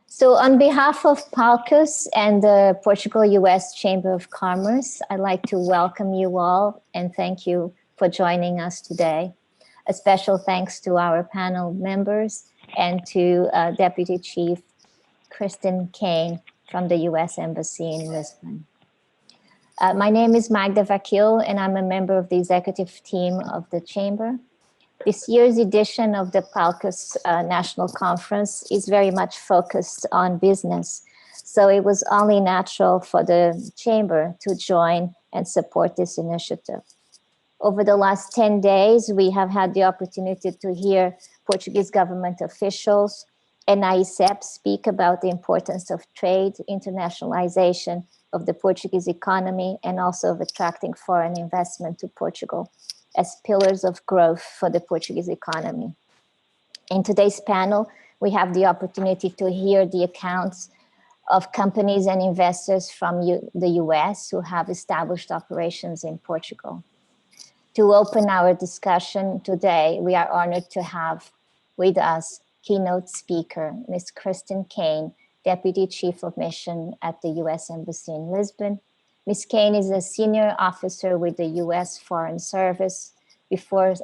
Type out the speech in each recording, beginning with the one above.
So on behalf of PUSCC and the Portugal-US Chamber of Commerce, I'd like to welcome you all and thank you for joining us today. A special thanks to our panel members and to Deputy Chief Kristin Kane from the US Embassy in Lisbon. My name is Magda Vakil and I'm a member of the executive team of the Chamber. This year's edition of the PUSCC National Conference is very much focused on business. So it was only natural for the Chamber to join and support this initiative. Over the last 10 days, we have had the opportunity to hear Portuguese government officials and AICEP speak about the importance of trade, internationalization of the Portuguese economy, and also of attracting foreign investment to Portugal as pillars of growth for the Portuguese economy. In today's panel, we have the opportunity to hear the accounts of companies and investors from the US who have established operations in Portugal. To open our discussion today, we are honored to have with us keynote speaker, Ms. Kristin Kane, Deputy Chief of Mission at the US Embassy in Lisbon. Ms. Kane is a senior officer with the US Foreign Service. Before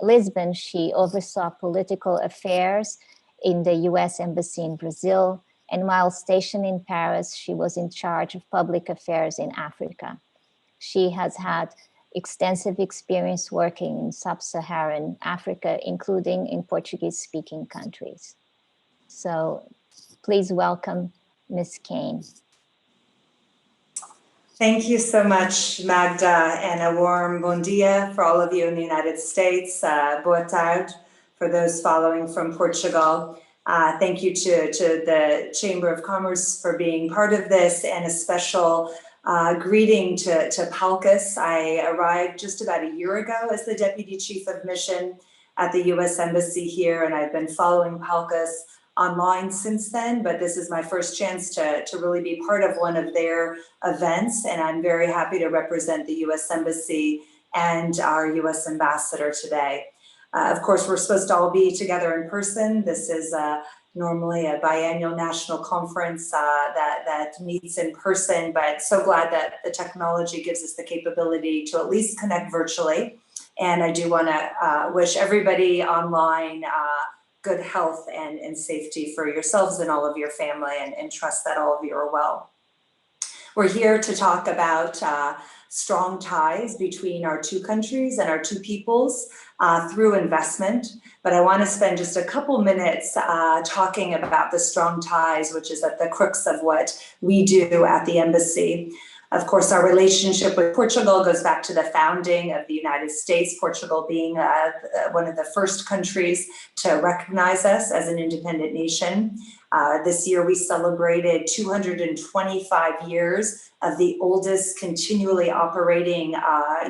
Lisbon, she oversaw political affairs in the US Embassy in Brazil. And while stationed in Paris, she was in charge of public affairs in Africa. She has had extensive experience working in sub-Saharan Africa, including in Portuguese-speaking countries. So please welcome Ms. Kane. Thank you so much, Magda, and a warm bon dia for all of you in the United States. Boa tarde for those following from Portugal. Thank you to the Chamber of Commerce for being part of this, and a special greeting to PUSCC. I arrived just about a year ago as the Deputy Chief of Mission at the US Embassy here, and I've been following PUSCC online since then, but this is my first chance to really be part of one of their events, and I'm very happy to represent the US Embassy and our US Ambassador today. Of course, we're supposed to all be together in person. This is normally a biannual national conference that meets in person, but so glad that the technology gives us the capability to at least connect virtually. And I do want to wish everybody online good health and safety for yourselves and all of your family, and trust that all of you are well. We're here to talk about strong ties between our two countries and our two peoples through investment. But I want to spend just a couple minutes talking about the strong ties, which is at the crux of what we do at the embassy. Of course, our relationship with Portugal goes back to the founding of the United States, Portugal being one of the first countries to recognize us as an independent nation. This year, we celebrated 225 years of the oldest continually operating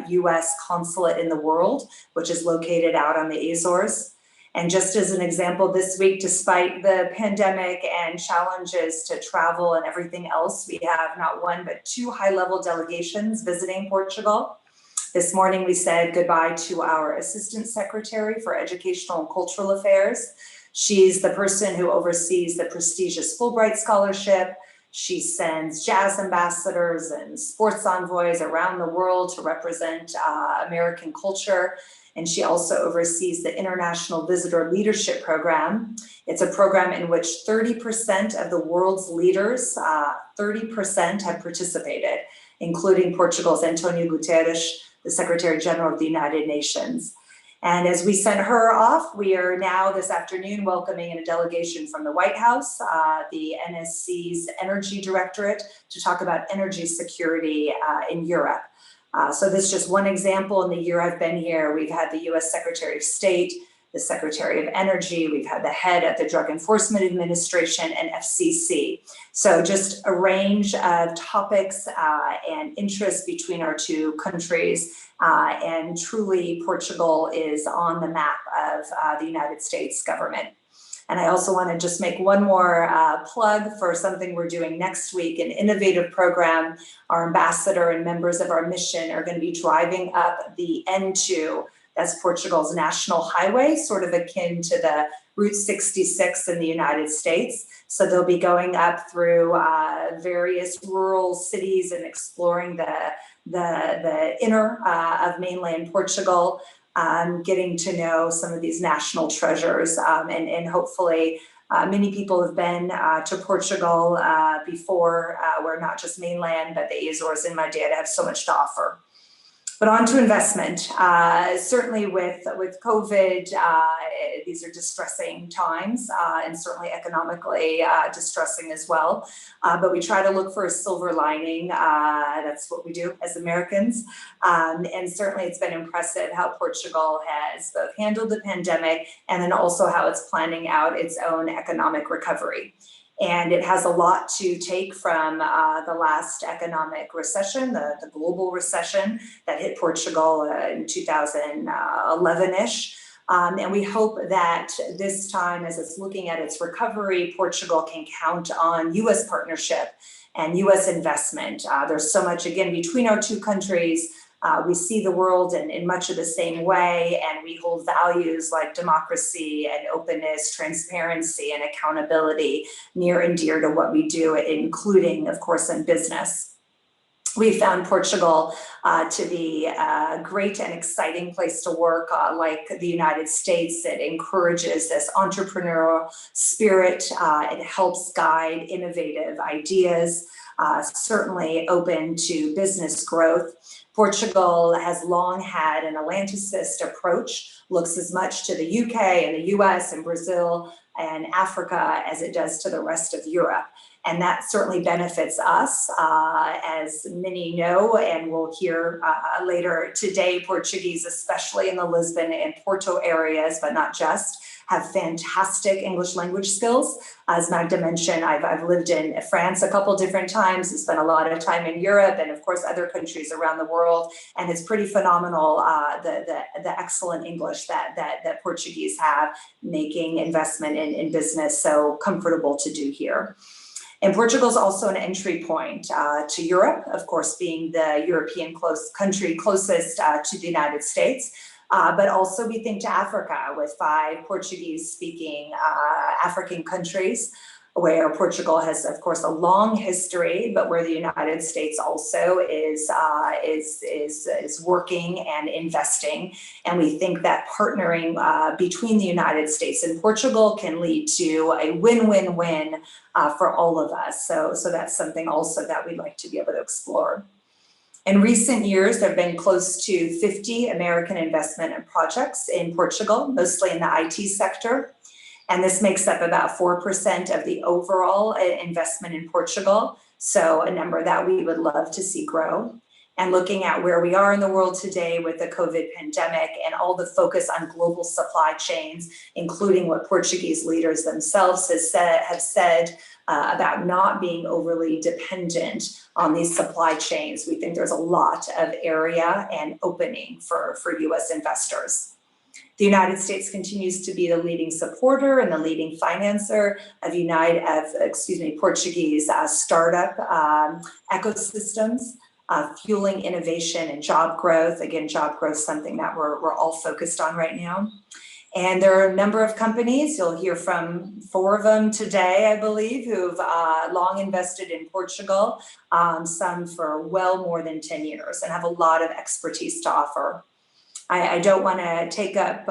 US consulate in the world, which is located out on the Azores. And just as an example, this week, despite the pandemic and challenges to travel and everything else, we have not one, but two high-level delegations visiting Portugal. This morning, we said goodbye to our Assistant Secretary for Educational and Cultural Affairs. She's the person who oversees the prestigious Fulbright Scholarship. She sends jazz ambassadors and sports envoys around the world to represent American culture. And she also oversees the International Visitor Leadership Program. It's a program in which 30% of the world's leaders, 30% have participated, including Portugal's Antonio Guterres, the Secretary General of the United Nations. And as we sent her off, we are now this afternoon welcoming a delegation from the White House, the NSC's Energy Directorate, to talk about energy security in Europe. So this is just one example. In the year I've been here, we've had the US Secretary of State, the Secretary of Energy, we've had the head of the Drug Enforcement Administration and FCC. So just a range of topics and interests between our two countries. And truly, Portugal is on the map of the United States government. And I also want to just make one more plug for something we're doing next week, an innovative program. Our ambassador and members of our mission are going to be driving up the N2 That's Portugal's national highway, sort of akin to the Route 66 in the United States. So they'll be going up through various rural cities and exploring the inner of mainland Portugal, getting to know some of these national treasures, and hopefully many people have been to Portugal before, where not just mainland, but the Azores and Madeira have so much to offer. But on to investment. Certainly with COVID, these are distressing times, and certainly economically distressing as well. But we try to look for a silver lining. That's what we do as Americans. And certainly it's been impressive how Portugal has both handled the pandemic and then also how it's planning out its own economic recovery. And it has a lot to take from the last economic recession, the global recession that hit Portugal in 2011-ish. And we hope that this time, as it's looking at its recovery, Portugal can count on US partnership and US investment. There's so much, again, between our two countries. We see the world in much of the same way, and we hold values like democracy and openness, transparency, and accountability near and dear to what we do, including, of course, in business. We found Portugal to be a great and exciting place to work. Like the United States, it encourages this entrepreneurial spirit. It helps guide innovative ideas, certainly open to business growth. Portugal has long had an Atlanticist approach, looks as much to the UK and the US and Brazil and Africa as it does to the rest of Europe. And that certainly benefits us. As many know, and we'll hear later today, Portuguese, especially in the Lisbon and Porto areas, but not just, have fantastic English language skills. As Magda mentioned, I've lived in France a couple different times, spent a lot of time in Europe and of course other countries around the world. And it's pretty phenomenal, the excellent English that Portuguese have, making investment in business so comfortable to do here. And Portugal is also an entry point to Europe, of course, being the European country closest to the United States. But also we think to Africa with 5 Portuguese-speaking African countries, where Portugal has, of course, a long history, but where the United States also is working and investing. And we think that partnering between the United States and Portugal can lead to a win-win-win for all of us. So that's something also that we'd like to be able to explore. In recent years, there have been close to 50 American investment and projects in Portugal, mostly in the IT sector. And this makes up about 4% of the overall investment in Portugal. So a number that we would love to see grow. And looking at where we are in the world today with the COVID pandemic and all the focus on global supply chains, including what Portuguese leaders themselves have said about not being overly dependent on these supply chains, we think there's a lot of area and opening for US investors. The United States continues to be the leading supporter and the leading financer of Portuguese startup ecosystems, fueling innovation and job growth. Again, job growth is something that we're all focused on right now. And there are a number of companies, you'll hear from 4 of them today, I believe, who've long invested in Portugal, some for well more than 10 years and have a lot of expertise to offer. I don't want to take up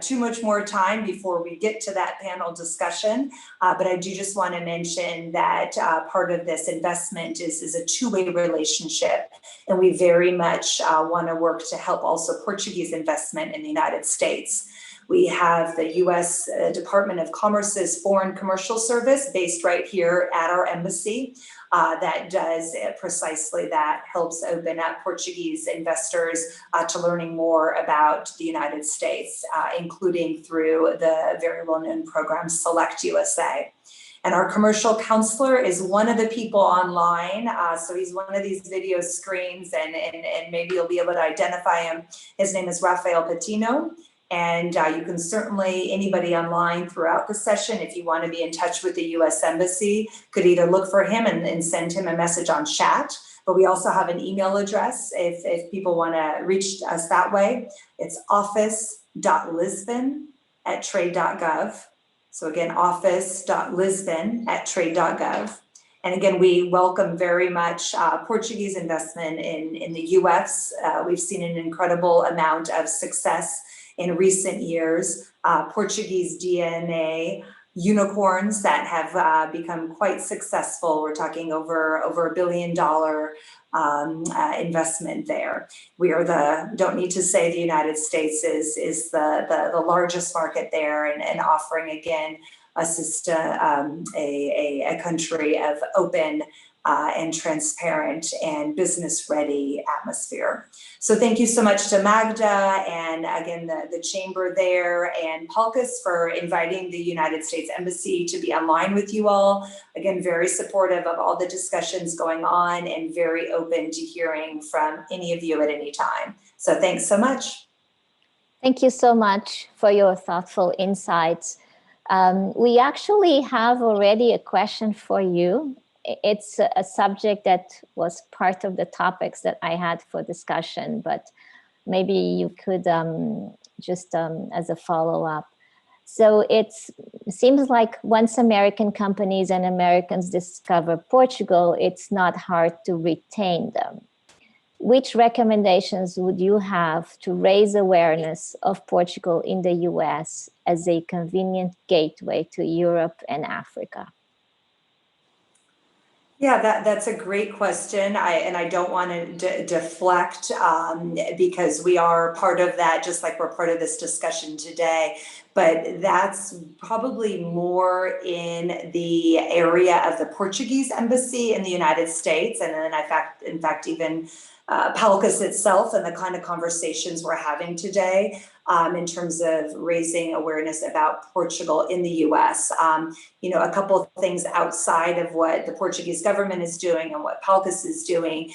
too much more time before we get to that panel discussion, but I do just want to mention that part of this investment is a two-way relationship, and we very much want to work to help also Portuguese investment in the United States. We have the U.S. Department of Commerce's Foreign Commercial Service based right here at our embassy that does precisely that, helps open up Portuguese investors to learning more about the United States, including through the very well-known program Select USA. And our commercial counselor is one of the people online. So he's one of these video screens and maybe you'll be able to identify him. His name is Rafael Patino. And you can certainly, anybody online throughout the session, if you want to be in touch with the U.S. Embassy, could either look for him and send him a message on chat. But we also have an email address if people want to reach us that way. It's office.lisbon@trade.gov. So again, office.lisbon@trade.gov. And again, we welcome very much Portuguese investment in the US. We've seen an incredible amount of success in recent years. Portuguese DNA unicorns that have become quite successful. We're talking over $1 billion investment there. We are don't need to say the United States is the largest market there, and offering again a country of open and transparent and business-ready atmosphere. So thank you so much to Magda and again the chamber there, and PUSCC for inviting the United States Embassy to be online with you all. Again, very supportive of all the discussions going on and very open to hearing from any of you at any time. So thanks so much. Thank you so much for your thoughtful insights. We actually have already a question for you. It's a subject that was part of the topics that I had for discussion, but maybe you could just as a follow-up. So it seems like once American companies and Americans discover Portugal, it's not hard to retain them. Which recommendations would you have to raise awareness of Portugal in the US as a convenient gateway to Europe and Africa? Yeah, that's a great question. I don't want to deflect because we are part of that, just like we're part of this discussion today. But that's probably more in the area of the Portuguese embassy in the United States, and then in fact even PUSCC itself and the kind of conversations we're having today in terms of raising awareness about Portugal in the US. A couple of things outside of what the Portuguese government is doing and what PUSCC is doing.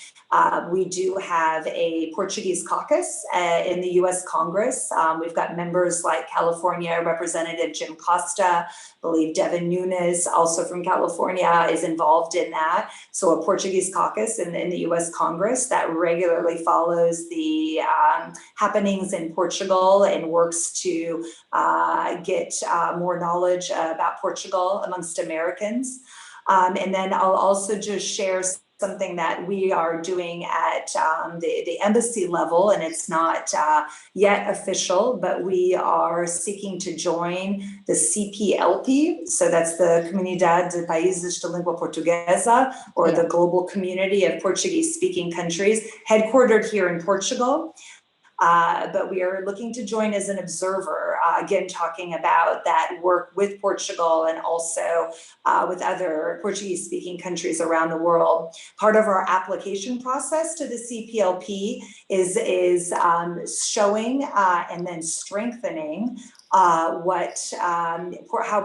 We do have a Portuguese caucus in the US Congress. We've got members like California Representative Jim Costa, I believe Devin Nunes, also from California, is involved in that. So a Portuguese caucus in the US Congress that regularly follows the happenings in Portugal and works to get more knowledge about Portugal amongst Americans. And then I'll also just share something that we are doing at the embassy level, and it's not yet official, but we are seeking to join the CPLP. So that's the Comunidade de Países de Língua Portuguesa, or the global community of Portuguese-speaking countries, headquartered here in Portugal. But we are looking to join as an observer, again, talking about that work with Portugal and also with other Portuguese-speaking countries around the world. Part of our application process to the CPLP is showing and then strengthening how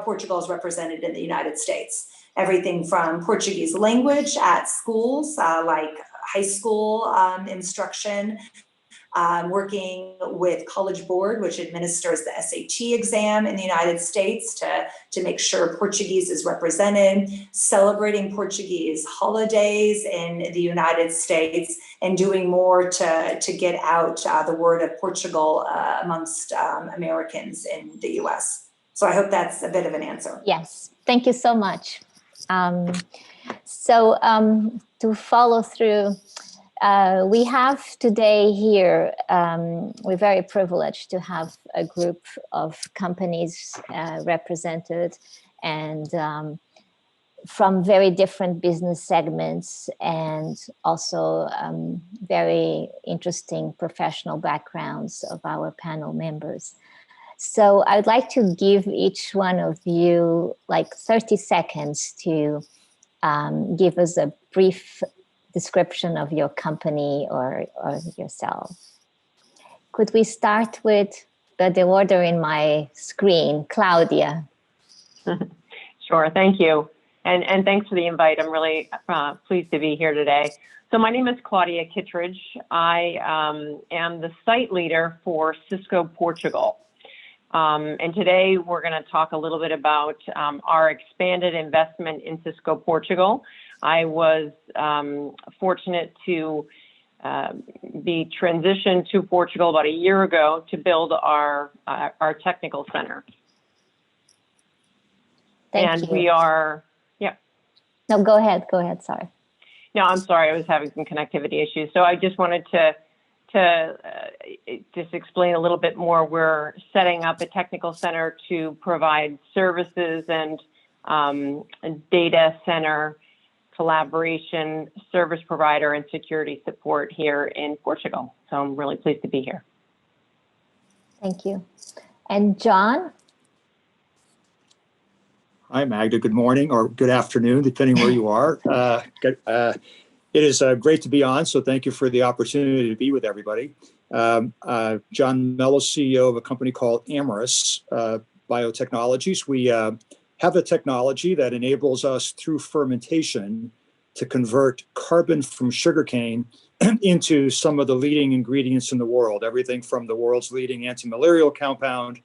Portugal is represented in the United States. Everything from Portuguese language at schools, like high school instruction, working with College Board, which administers the SAT exam in the United States to make sure Portuguese is represented, celebrating Portuguese holidays in the United States, and doing more to get out the word of Portugal amongst Americans in the US. So I hope that's a bit of an answer. Yes, thank you so much. To follow through, we have today here, we're very privileged to have a group of companies represented, and from very different business segments, and also very interesting professional backgrounds of our panel members. So I'd like to give each one of you like 30 seconds to give us a brief description of your company or yourself. Could we start with the order in my screen, Claudia? Sure, thank you. And thanks for the invite. I'm really pleased to be here today. So my name is Claudia Kittredge. I am the site leader for Cisco Portugal. And today we're going to talk a little bit about our expanded investment in Cisco Portugal. I was fortunate to be transitioned to Portugal about a year ago to build our technical center. Thank you. We are, yeah. No, go ahead, sorry. No, I'm sorry, I was having some connectivity issues. So I just wanted to just explain a little bit more. We're setting up a technical center to provide services and data center collaboration, service provider, and security support here in Portugal. So I'm really pleased to be here. Thank you. And John? Hi, Magda. Good morning or good afternoon, depending where you are. It is great to be on, so thank you for the opportunity to be with everybody. John Melo, CEO of a company called Amorous Bio Technologies. We have a technology that enables us through fermentation to convert carbon from sugarcane into some of the leading ingredients in the world, everything from the world's leading anti-malarial compound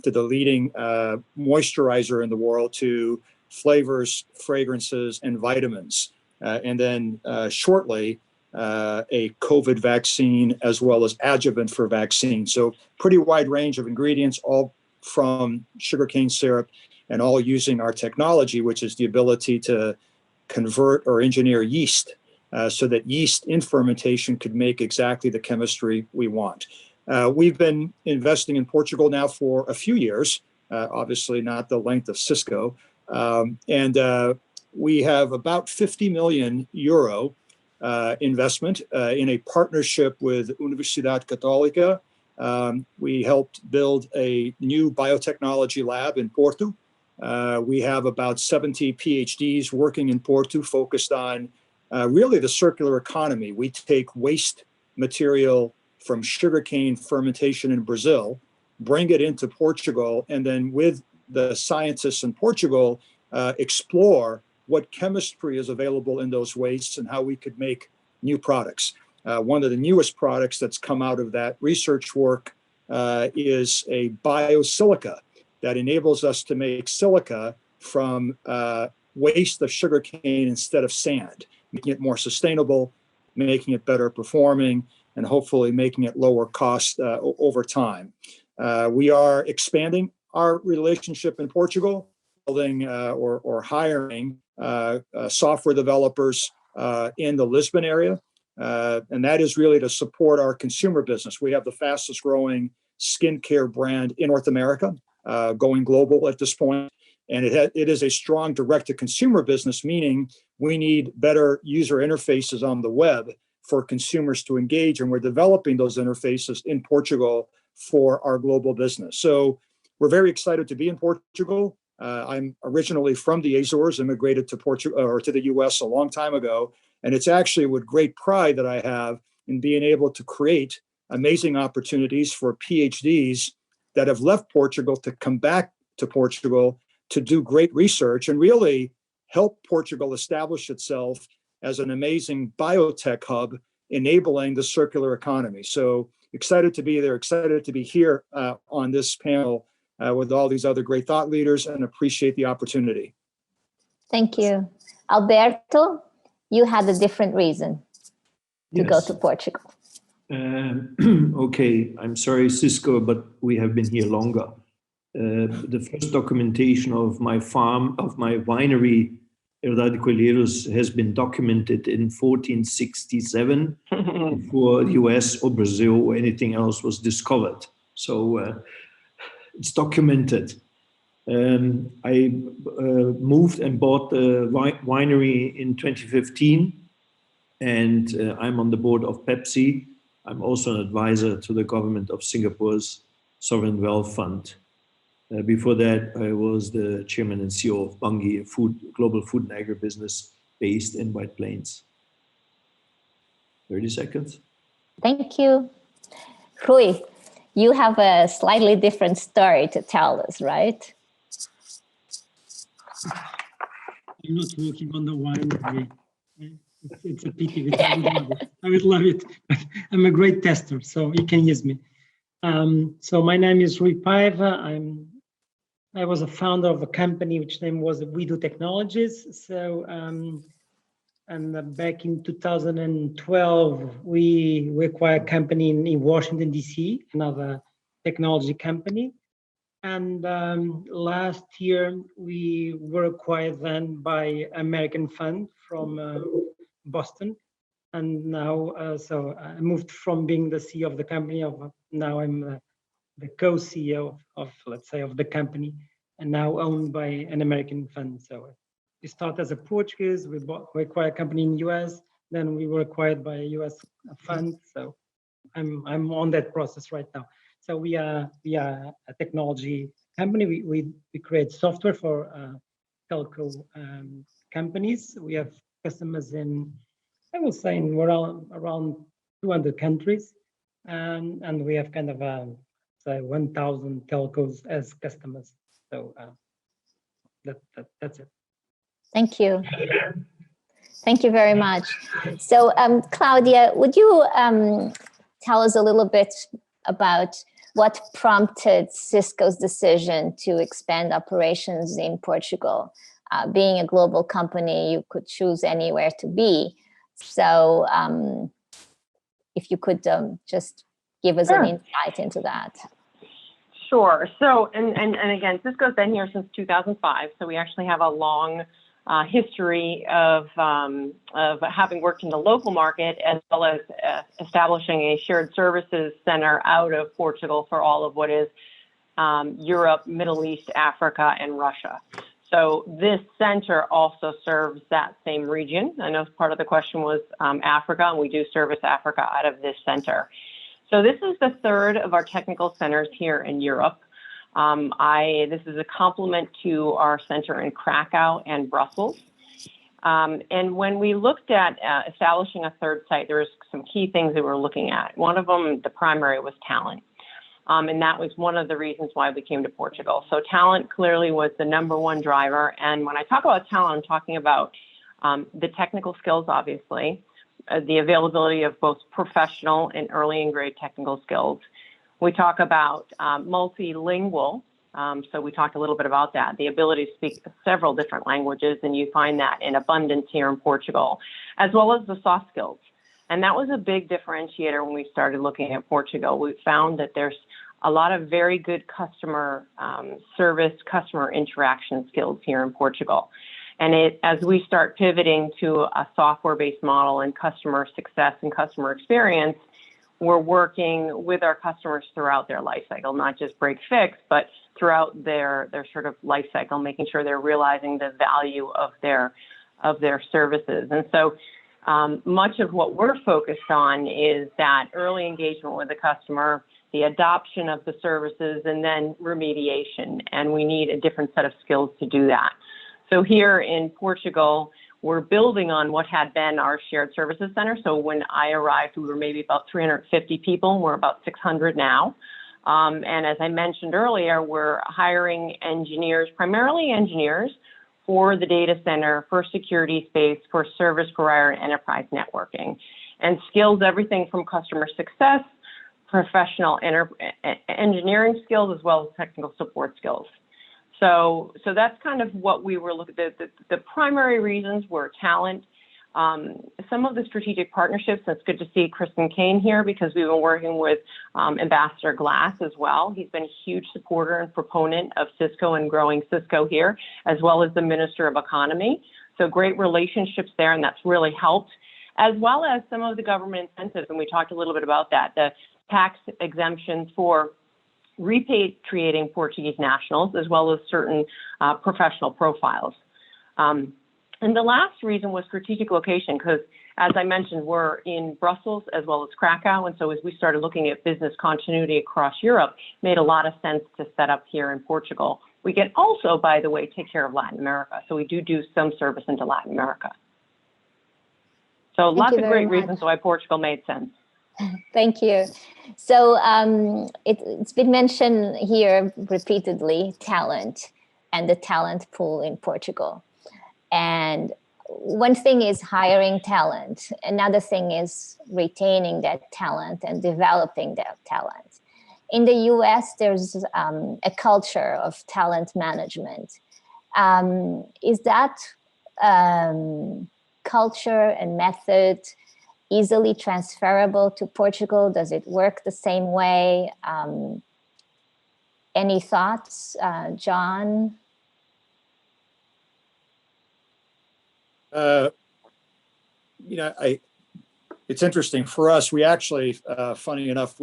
to the leading moisturizer in the world to flavors, fragrances, and vitamins. And then shortly, a COVID vaccine as well as adjuvant for vaccine. So pretty wide range of ingredients, all from sugarcane syrup and all using our technology, which is the ability to convert or engineer yeast so that yeast in fermentation could make exactly the chemistry we want. We've been investing in Portugal now for a few years, obviously not the length of Cisco. We have about 50 million euro investment in a partnership with Universidade Católica. We helped build a new biotechnology lab in Porto. We have about 70 PhDs working in Porto focused on really the circular economy. We take waste material from sugarcane fermentation in Brazil, bring it into Portugal, and then with the scientists in Portugal, explore what chemistry is available in those wastes and how we could make new products. One of the newest products that's come out of that research work is a biosilica that enables us to make silica from waste of sugarcane instead of sand, making it more sustainable, making it better performing, and hopefully making it lower cost over time. We are expanding our relationship in Portugal, building or hiring software developers in the Lisbon area. And that is really to support our consumer business. We have the fastest growing skincare brand in North America, going global at this point. And it is a strong direct-to-consumer business, meaning we need better user interfaces on the web for consumers to engage, and we're developing those interfaces in Portugal for our global business. So we're very excited to be in Portugal. I'm originally from the Azores, immigrated to Portugal or to the US a long time ago, and it's actually with great pride that I have in being able to create amazing opportunities for PhDs that have left Portugal to come back to Portugal to do great research and really help Portugal establish itself as an amazing biotech hub, enabling the circular economy. So excited to be there, excited to be here on this panel with all these other great thought leaders, and appreciate the opportunity. Thank you. Alberto, you had a different reason to go to Portugal. Okay, I'm sorry, Cisco, but we have been here longer. The first documentation of my farm, of my winery, Herdade Coelheiros, has been documented in 1467 before the US or Brazil or anything else was discovered. So it's documented. I moved and bought the winery in 2015, and I'm on the board of Pepsi. I'm also an advisor to the government of Singapore's Sovereign Wealth Fund. Before that, I was the chairman and CEO of Bunge, a global food and agribusiness based in White Plains. 30 seconds. Thank you. Rui, you have a slightly different story to tell us, right? I'm not working on the winery. It's a pity because I would love it. I'm a great tester, so you can use me. So my name is Rui Paiva. I was a founder of a company which name was Wido Technologies. So back in 2012, we acquired a company in Washington, DC, another technology company. And last year, we were acquired then by American fund from Boston. And now, so I moved from being the CEO of the company, now I'm the co-CEO of, let's say, of the company, and now owned by an American fund. So we started as a Portuguese, we acquired a company in US, then we were acquired by a US fund. So I'm on that process right now. So we are a technology company. We create software for telco companies. We have customers in, I will say, in around 200 countries, and we have kind of say 1,000 telcos as customers. So that's it. Thank you. Thank you very much. So Claudia, would you tell us a little bit about what prompted Cisco's decision to expand operations in Portugal? Being a global company, you could choose anywhere to be. So if you could just give us an insight into that. Sure. So, and again, Cisco's been here since 2005. So we actually have a long history of having worked in the local market, as well as establishing a shared services center out of Portugal for all of what is Europe, Middle East, Africa, and Russia. So this center also serves that same region. I know part of the question was Africa, and we do service Africa out of this center. So this is the third of our technical centers here in Europe. This is a complement to our center in Krakow and Brussels. And when we looked at establishing a third site, there was some key things that we're looking at. One of them, the primary, was talent. And that was one of the reasons why we came to Portugal. So talent clearly was the number one driver. And when I talk about talent, I'm talking about the technical skills, obviously, the availability of both professional and early and grade technical skills. We talk about multilingual. So we talked a little bit about that, the ability to speak several different languages, and you find that in abundance here in Portugal, as well as the soft skills. And that was a big differentiator when we started looking at Portugal. We found that there's a lot of very good customer service, customer interaction skills here in Portugal. And as we start pivoting to a software-based model and customer success and customer experience, we're working with our customers throughout their life cycle, not just break fix, but throughout their sort of life cycle, making sure they're realizing the value of their services. And so much of what we're focused on is that early engagement with the customer, the adoption of the services, and then remediation. And we need a different set of skills to do that. So here in Portugal, we're building on what had been our shared services center. So when I arrived, we were maybe about 350 people. We're about 600 now. And as I mentioned earlier, we're hiring engineers, primarily engineers, for the data center, for security space, for service provider and enterprise networking, and skills everything from customer success, professional engineering skills, as well as technical support skills. So that's kind of what we were looking at. The primary reasons were talent, some of the strategic partnerships. It's good to see Kristin Kane here because we've been working with Ambassador Glass as well. He's been a huge supporter and proponent of Cisco and growing Cisco here, as well as the Minister of Economy. So great relationships there, and that's really helped, as well as some of the government incentives. And we talked a little bit about that, the tax exemptions for repatriating Portuguese nationals, as well as certain professional profiles. And the last reason was strategic location, because as I mentioned, we're in Brussels as well as Krakow. And so as we started looking at business continuity across Europe, it made a lot of sense to set up here in Portugal. We can also, by the way, take care of Latin America. So we do some service into Latin America. So lots of great reasons why Portugal made sense. Thank you. So it's been mentioned here repeatedly, talent and the talent pool in Portugal. And one thing is hiring talent. Another thing is retaining that talent and developing that talent. in the US, there's a culture of talent management. Is that culture and method easily transferable to Portugal? Does it work the same way? Any thoughts, John? It's interesting for us. We actually, funny enough,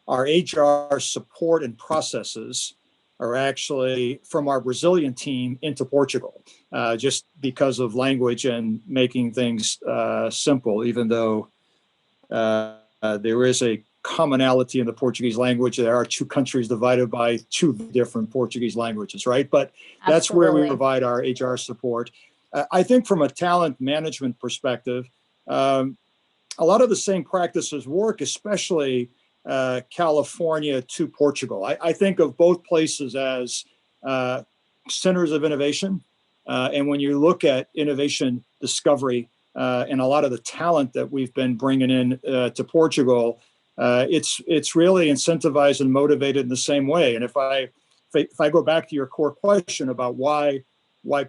our HR support and processes are actually from our Brazilian team into Portugal, just because of language and making things simple, even though there is a commonality in the Portuguese language. There are two countries divided by two different Portuguese languages, right? But that's Absolutely. where we provide our HR support. I think from a talent management perspective, a lot of the same practices work, especially California to Portugal. I think of both places as centers of innovation. And when you look at innovation discovery and a lot of the talent that we've been bringing in to Portugal, it's really incentivized and motivated in the same way. And if I go back to your core question about why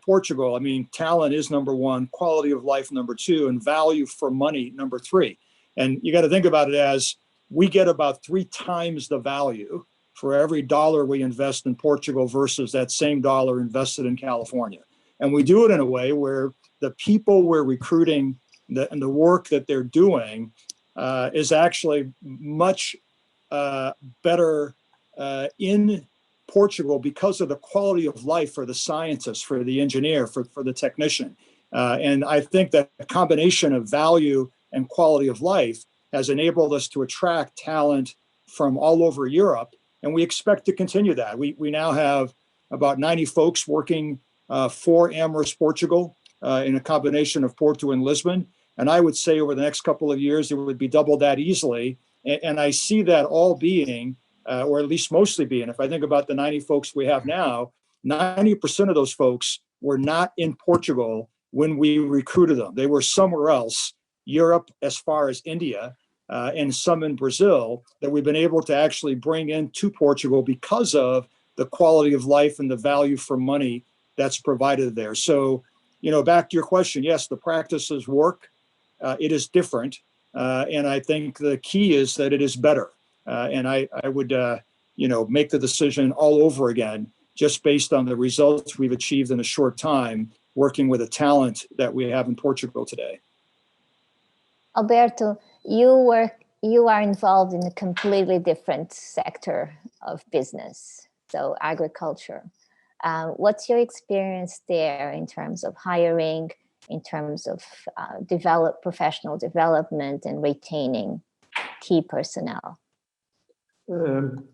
Portugal, I mean, talent is number one, quality of life number two, and value for money number three. And you got to think about it as we get about 3 times the value for every dollar we invest in Portugal versus that same dollar invested in California. And we do it in a way where the people we're recruiting and the work that they're doing is actually much better in Portugal because of the quality of life for the scientist, for the engineer, for the technician. And I think that a combination of value and quality of life has enabled us to attract talent from all over Europe. And we expect to continue that. We now have about 90 folks working for Amorous Portugal in a combination of Porto and Lisbon. And I would say over the next couple of years, it would be double that easily. And I see that all being, or at least mostly being, if I think about the 90 folks we have now, 90% of those folks were not in Portugal when we recruited them. They were somewhere else, Europe, as far as India, and some in Brazil, that we've been able to actually bring into Portugal because of the quality of life and the value for money that's provided there. So, back to your question, yes, the practices work. It is different. And I think the key is that it is better. And I would, make the decision all over again, just based on the results we've achieved in a short time, working with the talent that we have in Portugal today. Alberto, you are involved in a completely different sector of business, so agriculture. What's your experience there in terms of hiring, in terms of professional development and retaining key personnel?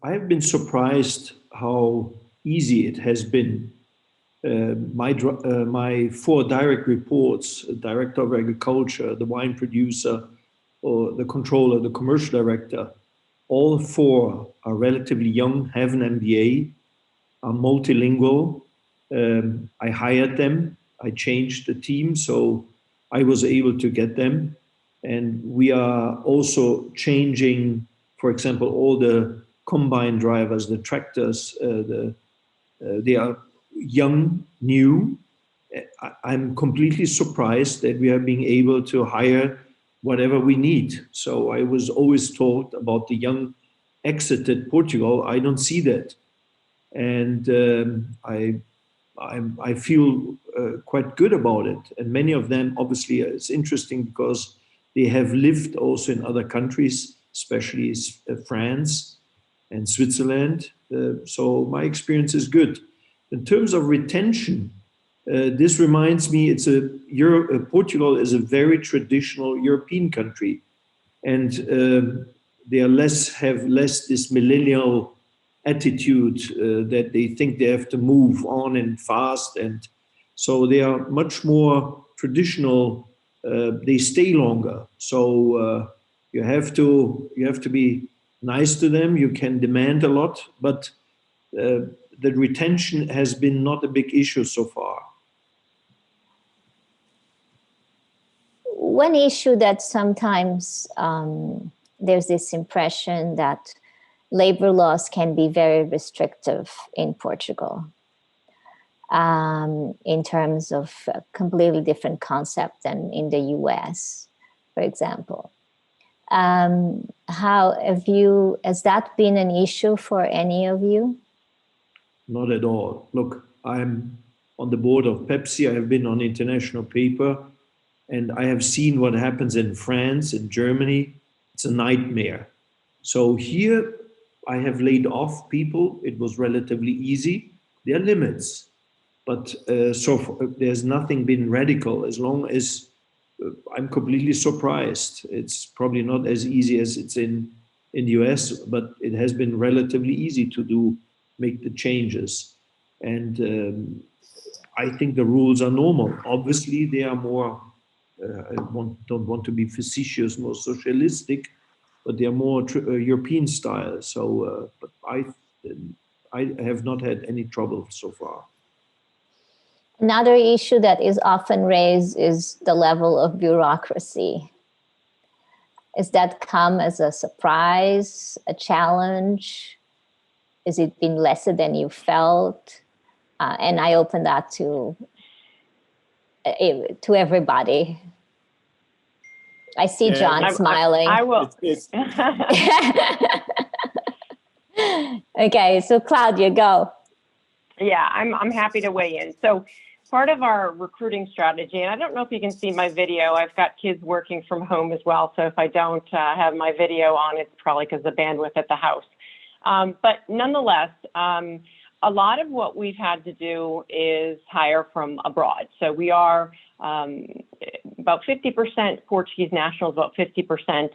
I've been surprised how easy it has been. My 4 direct reports, Director of Agriculture, the wine producer, or the controller, the commercial director, all 4 are relatively young, have an MBA, are multilingual. I hired them. I changed the team, so I was able to get them. And we are also changing, for example, all the combine drivers, the tractors, they are young, new. I'm completely surprised that we are being able to hire whatever we need. So I was always told about the young exited Portugal. I don't see that. And I feel quite good about it. And many of them, obviously, it's interesting because they have lived also in other countries, especially France and Switzerland. So my experience is good. In terms of retention, this reminds me, Portugal is a very traditional European country, and they have less this millennial attitude that they think they have to move on and fast, and so they are much more traditional. They stay longer, so you have to be nice to them. You can demand a lot, but the retention has been not a big issue so far. One issue that sometimes there's this impression that labor laws can be very restrictive in Portugal in terms of a completely different concept than in the US, for example. Has that been an issue for any of you? Not at all. Look, I'm on the board of Pepsi. I have been on international paper, and I have seen what happens in France, in Germany. It's a nightmare. So here I have laid off people. It was relatively easy. There are limits, but there's nothing been radical. As long as I'm completely surprised. It's probably not as easy as it's in the US, but it has been relatively easy to make the changes. And I think the rules are normal. Obviously, they are more, don't want to be facetious, more socialistic, but they are more European style. So, but I have not had any trouble so far. Another issue that is often raised is the level of bureaucracy. Is that come as a surprise, a challenge? Is it been lesser than you felt? And I open that to everybody. I see John smiling. I will. Okay, so Claudia, go. Yeah, I'm happy to weigh in. So part of our recruiting strategy, and I don't know if you can see my video, I've got kids working from home as well. So if I don't have my video on, it's probably because of the bandwidth at the house. But nonetheless, a lot of what we've had to do is hire from abroad. So we are about 50% Portuguese nationals, about 50%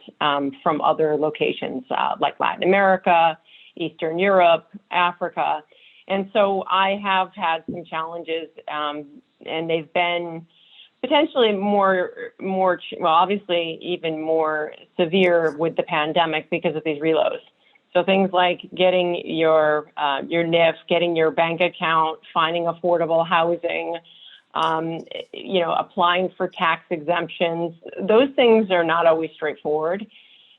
from other locations like Latin America, Eastern Europe, Africa. And so I have had some challenges, and they've been potentially more, well, obviously even more severe with the pandemic because of these reloads. So things like getting your NIF, getting your bank account, finding affordable housing, applying for tax exemptions. Those things are not always straightforward,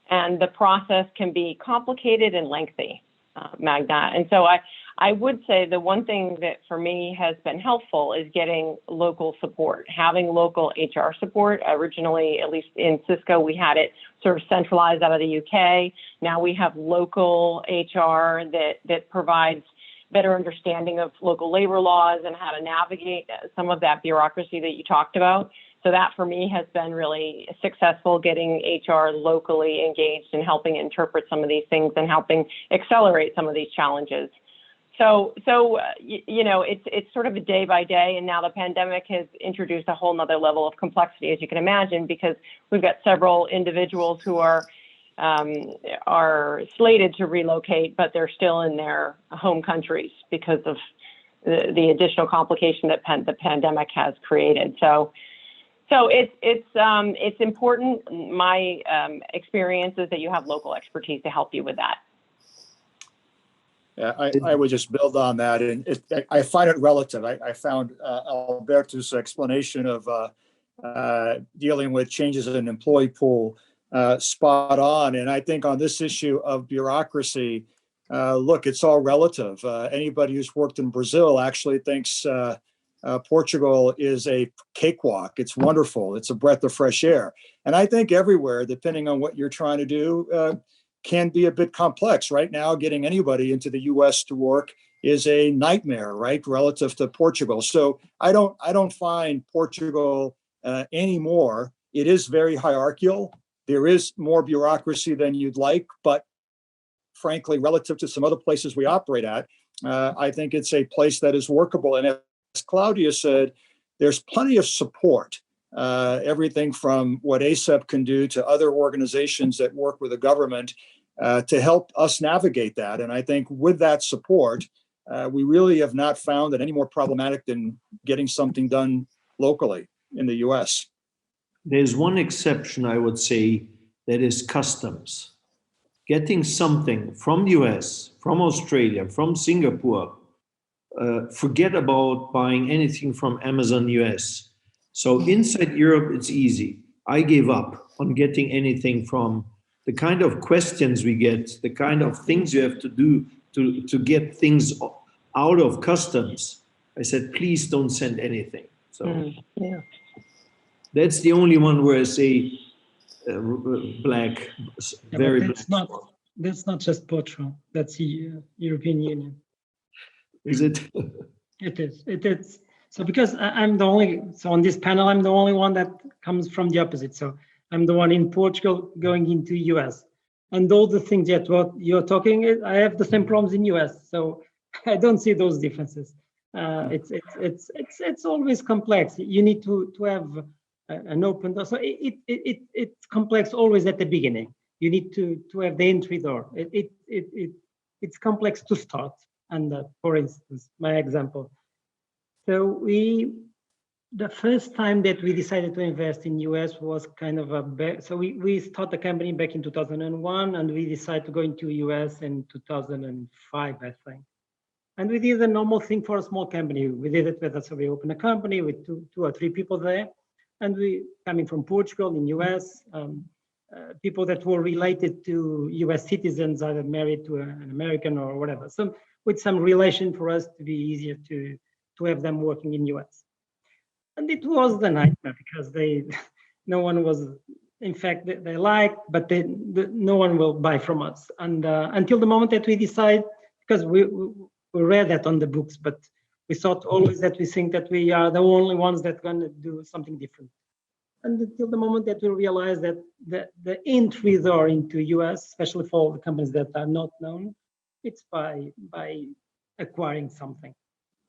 and the process can be complicated and lengthy, Magda. And so I would say the one thing that for me has been helpful is getting local support, having local HR support. Originally, at least in Cisco, we had it sort of centralized out of the UK. Now we have local HR that provides better understanding of local labor laws and how to navigate some of that bureaucracy that you talked about. So that for me has been really successful, getting HR locally engaged and helping interpret some of these things and helping accelerate some of these challenges. So it's sort of a day by day, and now the pandemic has introduced a whole nother level of complexity, as you can imagine, because we've got several individuals who are slated to relocate, but they're still in their home countries because of the additional complication that the pandemic has created. So it's important. My experience is that you have local expertise to help you with that. Yeah, I would just build on that, and I find it relative. I found Alberto's explanation of dealing with changes in employee pool spot on, and I think on this issue of bureaucracy, look, it's all relative. Anybody who's worked in Brazil actually thinks Portugal is a cakewalk. It's wonderful. It's a breath of fresh air, and I think everywhere, depending on what you're trying to do, can be a bit complex. Right now, getting anybody into the US to work is a nightmare, right, relative to Portugal. So I don't find Portugal anymore. It is very hierarchical. There is more bureaucracy than you'd like, but frankly, relative to some other places we operate at, I think it's a place that is workable. And as Claudia said, there's plenty of support. Everything from what AICEP can do to other organizations that work with the government to help us navigate that. And I think with that support, we really have not found it any more problematic than getting something done locally in the US. There's one exception, I would say, that is customs. Getting something from the US, from Australia, from Singapore, forget about buying anything from Amazon US. So inside Europe, it's easy. I gave up on getting anything from the kind of questions we get, the kind of things you have to do to get things out of customs, I said, please don't send anything. So Yeah. that's the only one where I say black, very black. That's not just Portugal. That's the European Union. Is it? It is. It is. So because I'm the only, so on this panel, I'm the only one that comes from the opposite. So I'm the one in Portugal going into US. And all the things that what you're talking, I have the same problems in US. So I don't see those differences. It's always complex. You need to have an open door. So it's complex always at the beginning. You need to have the entry door. It's complex to start. And for instance, my example. So the first time that we decided to invest in US was kind of so we started the company back in 2001, and we decided to go into US in 2005, I think. And we did the normal thing for a small company. We did it with us. So we opened a company with two or three people there, and we coming from Portugal in US, people that were related to US citizens, either married to an American or whatever. So with some relation for us to be easier to have them working in US. And it was the nightmare because no one was, in fact, they liked, but no one will buy from us. And until the moment that we decide, because we read that on the books, but we thought always that we think that we are the only ones that are going to do something different. And until the moment that we realize that the entry door into US, especially for the companies that are not known, it's by acquiring something.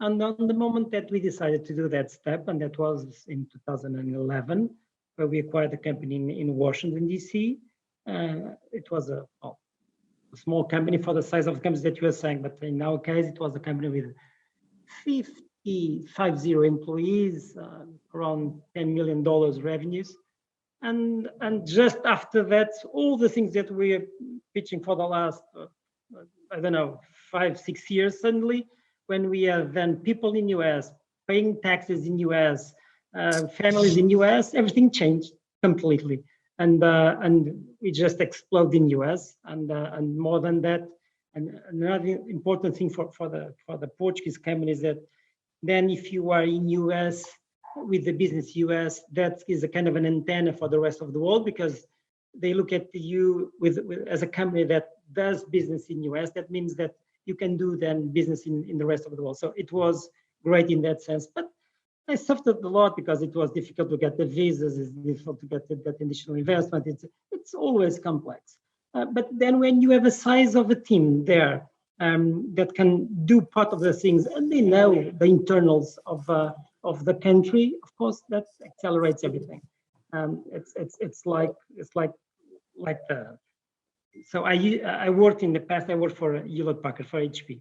And on the moment that we decided to do that step, and that was in 2011, where we acquired a company in Washington, DC, it was a small company for the size of the companies that you were saying, but in our case, it was a company with 50 employees, around $10 million revenues. And just after that, all the things that we are pitching for the last, 5-6 years, suddenly, when we have then people in US, paying taxes in US, families in US, everything changed completely. And we just explode in US. And more than that, and another important thing for the Portuguese company is that then if you are in US with the business US, that is a kind of an antenna for the rest of the world, because they look at you as a company that does business in US. That means that you can do then business in the rest of the world. So it was great in that sense. But I suffered a lot because it was difficult to get the visas, it's difficult to get that initial investment. It's always complex. But then when you have a size of a team there that can do part of the things, and they know the internals of the country, of course, that accelerates everything. It's like the. So I worked in the past. I worked for Hewlett-Packard, for HP,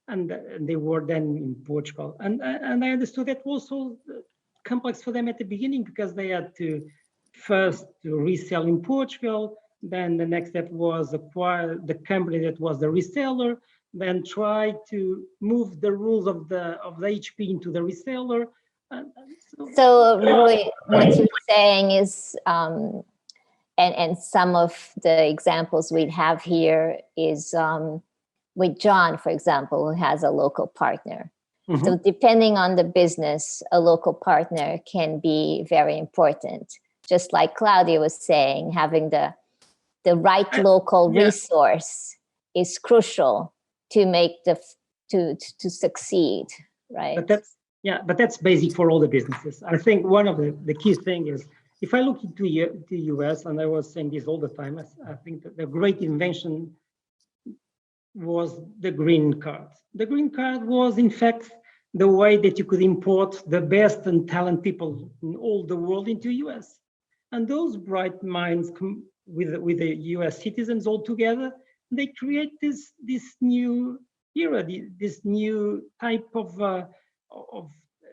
and they were then in Portugal. And I understood that also complex for them at the beginning, because they had to first resell in Portugal. Then the next step was acquire the company that was the reseller. Then try to move the rules of the HP into the reseller. So Roy, what you're saying is. And some of the examples we'd have here is with John, for example, who has a local partner. Mm-hmm. So depending on the business, a local partner can be very important. Just like Claudia was saying, having the right local resource is crucial to make to succeed, right? But that's basic for all the businesses. I think one of the key thing is, if I look into the US, and I was saying this all the time, I think that the great invention was the green card. The green card was, in fact, the way that you could import the best and talented people in all the world into US. And those bright minds with the US citizens all together, they create this new era, this new type of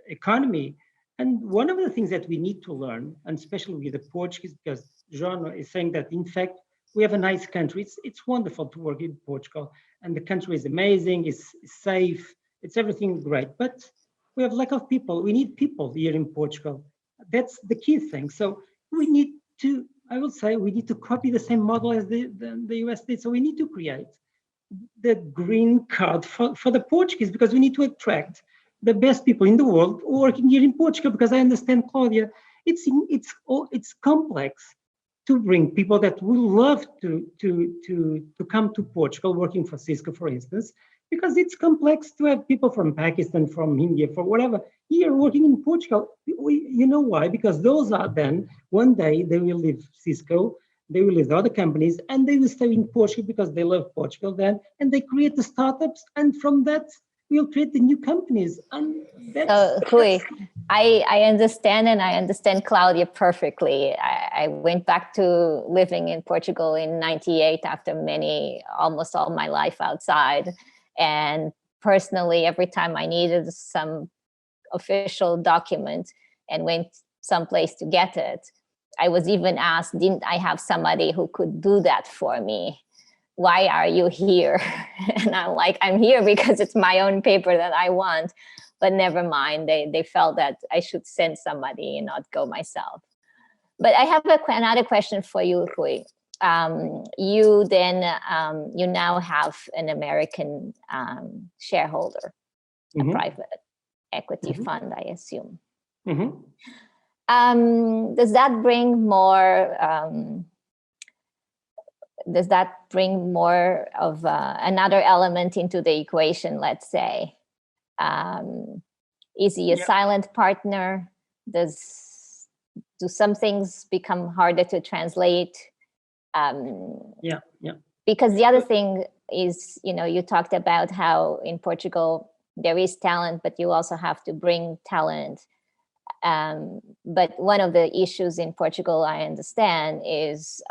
economy. And one of the things that we need to learn, and especially with the Portuguese, because John is saying that, in fact, we have a nice country. It's wonderful to work in Portugal, and the country is amazing, it's safe, it's everything great. But we have lack of people. We need people here in Portugal. That's the key thing. So we need to I would say we need to copy the same model as the US did. So we need to create the green card for the Portuguese, because we need to attract the best people in the world working here in Portugal. Because I understand, Claudia, it's complex to bring people that will love to come to Portugal working for Cisco, for instance, because it's complex to have people from Pakistan, from India, for whatever, here working in Portugal. You know why? Because those are then, one day they will leave Cisco, they will leave the other companies, and they will stay in Portugal because they love Portugal then, and they create the startups, and from that, we'll create the new companies. And so, Rui, I understand, and I understand Claudia perfectly. I went back to living in Portugal in '98 after almost all my life outside. And personally, every time I needed some official document and went someplace to get it, I was even asked, didn't I have somebody who could do that for me? Why are you here? And I'm like, I'm here because it's my own paper that I want. But never mind, they felt that I should send somebody and not go myself. But I have another question for you, Rui. You now have an American shareholder, a private equity fund, I assume. Does that bring more? Does that bring more of another element into the equation? Let's say, is he a silent partner? Do some things become harder to translate? Because the other thing is, you talked about how in Portugal there is talent, but you also have to bring talent. But one of the issues in Portugal, I understand, is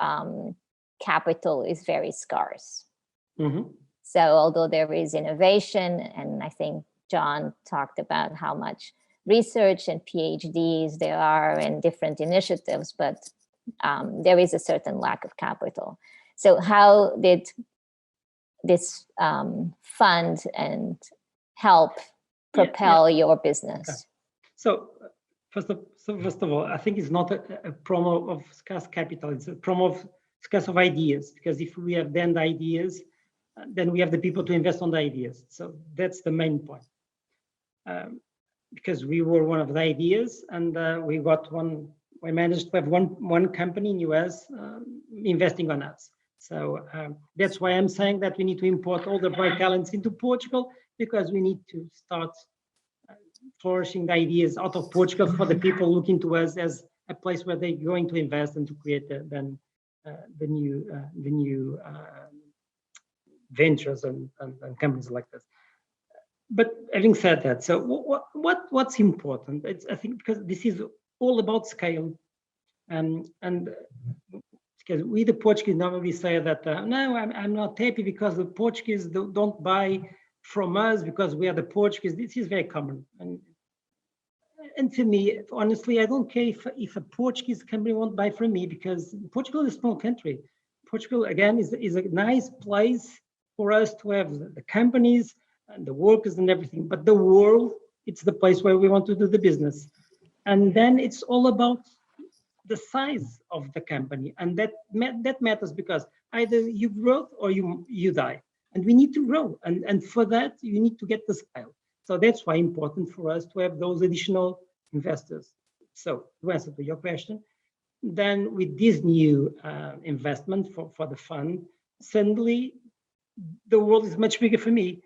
capital is very scarce. So although there is innovation, and I think John talked about how much research and PhDs there are and different initiatives, but there is a certain lack of capital. So how did this fund and help propel your business? Okay. So first of all, I think it's not a problem of scarce capital, it's a problem of scarce of ideas, because if we have then the ideas, then we have the people to invest on the ideas. So that's the main point. Because we were one of the ideas, and we managed to have one company in US investing on us. So that's why I'm saying that we need to import all the bright talents into Portugal, because we need to start flourishing the ideas out of Portugal for the people looking to us as a place where they're going to invest and to create the new ventures and companies like this. But having said that, so what's important? I think because this is all about scale, and because we the Portuguese normally say that no, I'm not happy because the Portuguese don't buy from us because we are the Portuguese. This is very common, and to me, honestly, I don't care if a Portuguese company won't buy from me, because Portugal is a small country. Portugal again is a nice place for us to have the companies and the workers and everything, but the world, it's the place where we want to do the business. And then it's all about the size of the company, and that matters, because either you grow or you die, and we need to grow, and for that you need to get the scale. So that's why important for us to have those additional investors. So to answer to your question, then with this new investment for the fund, suddenly the world is much bigger for me,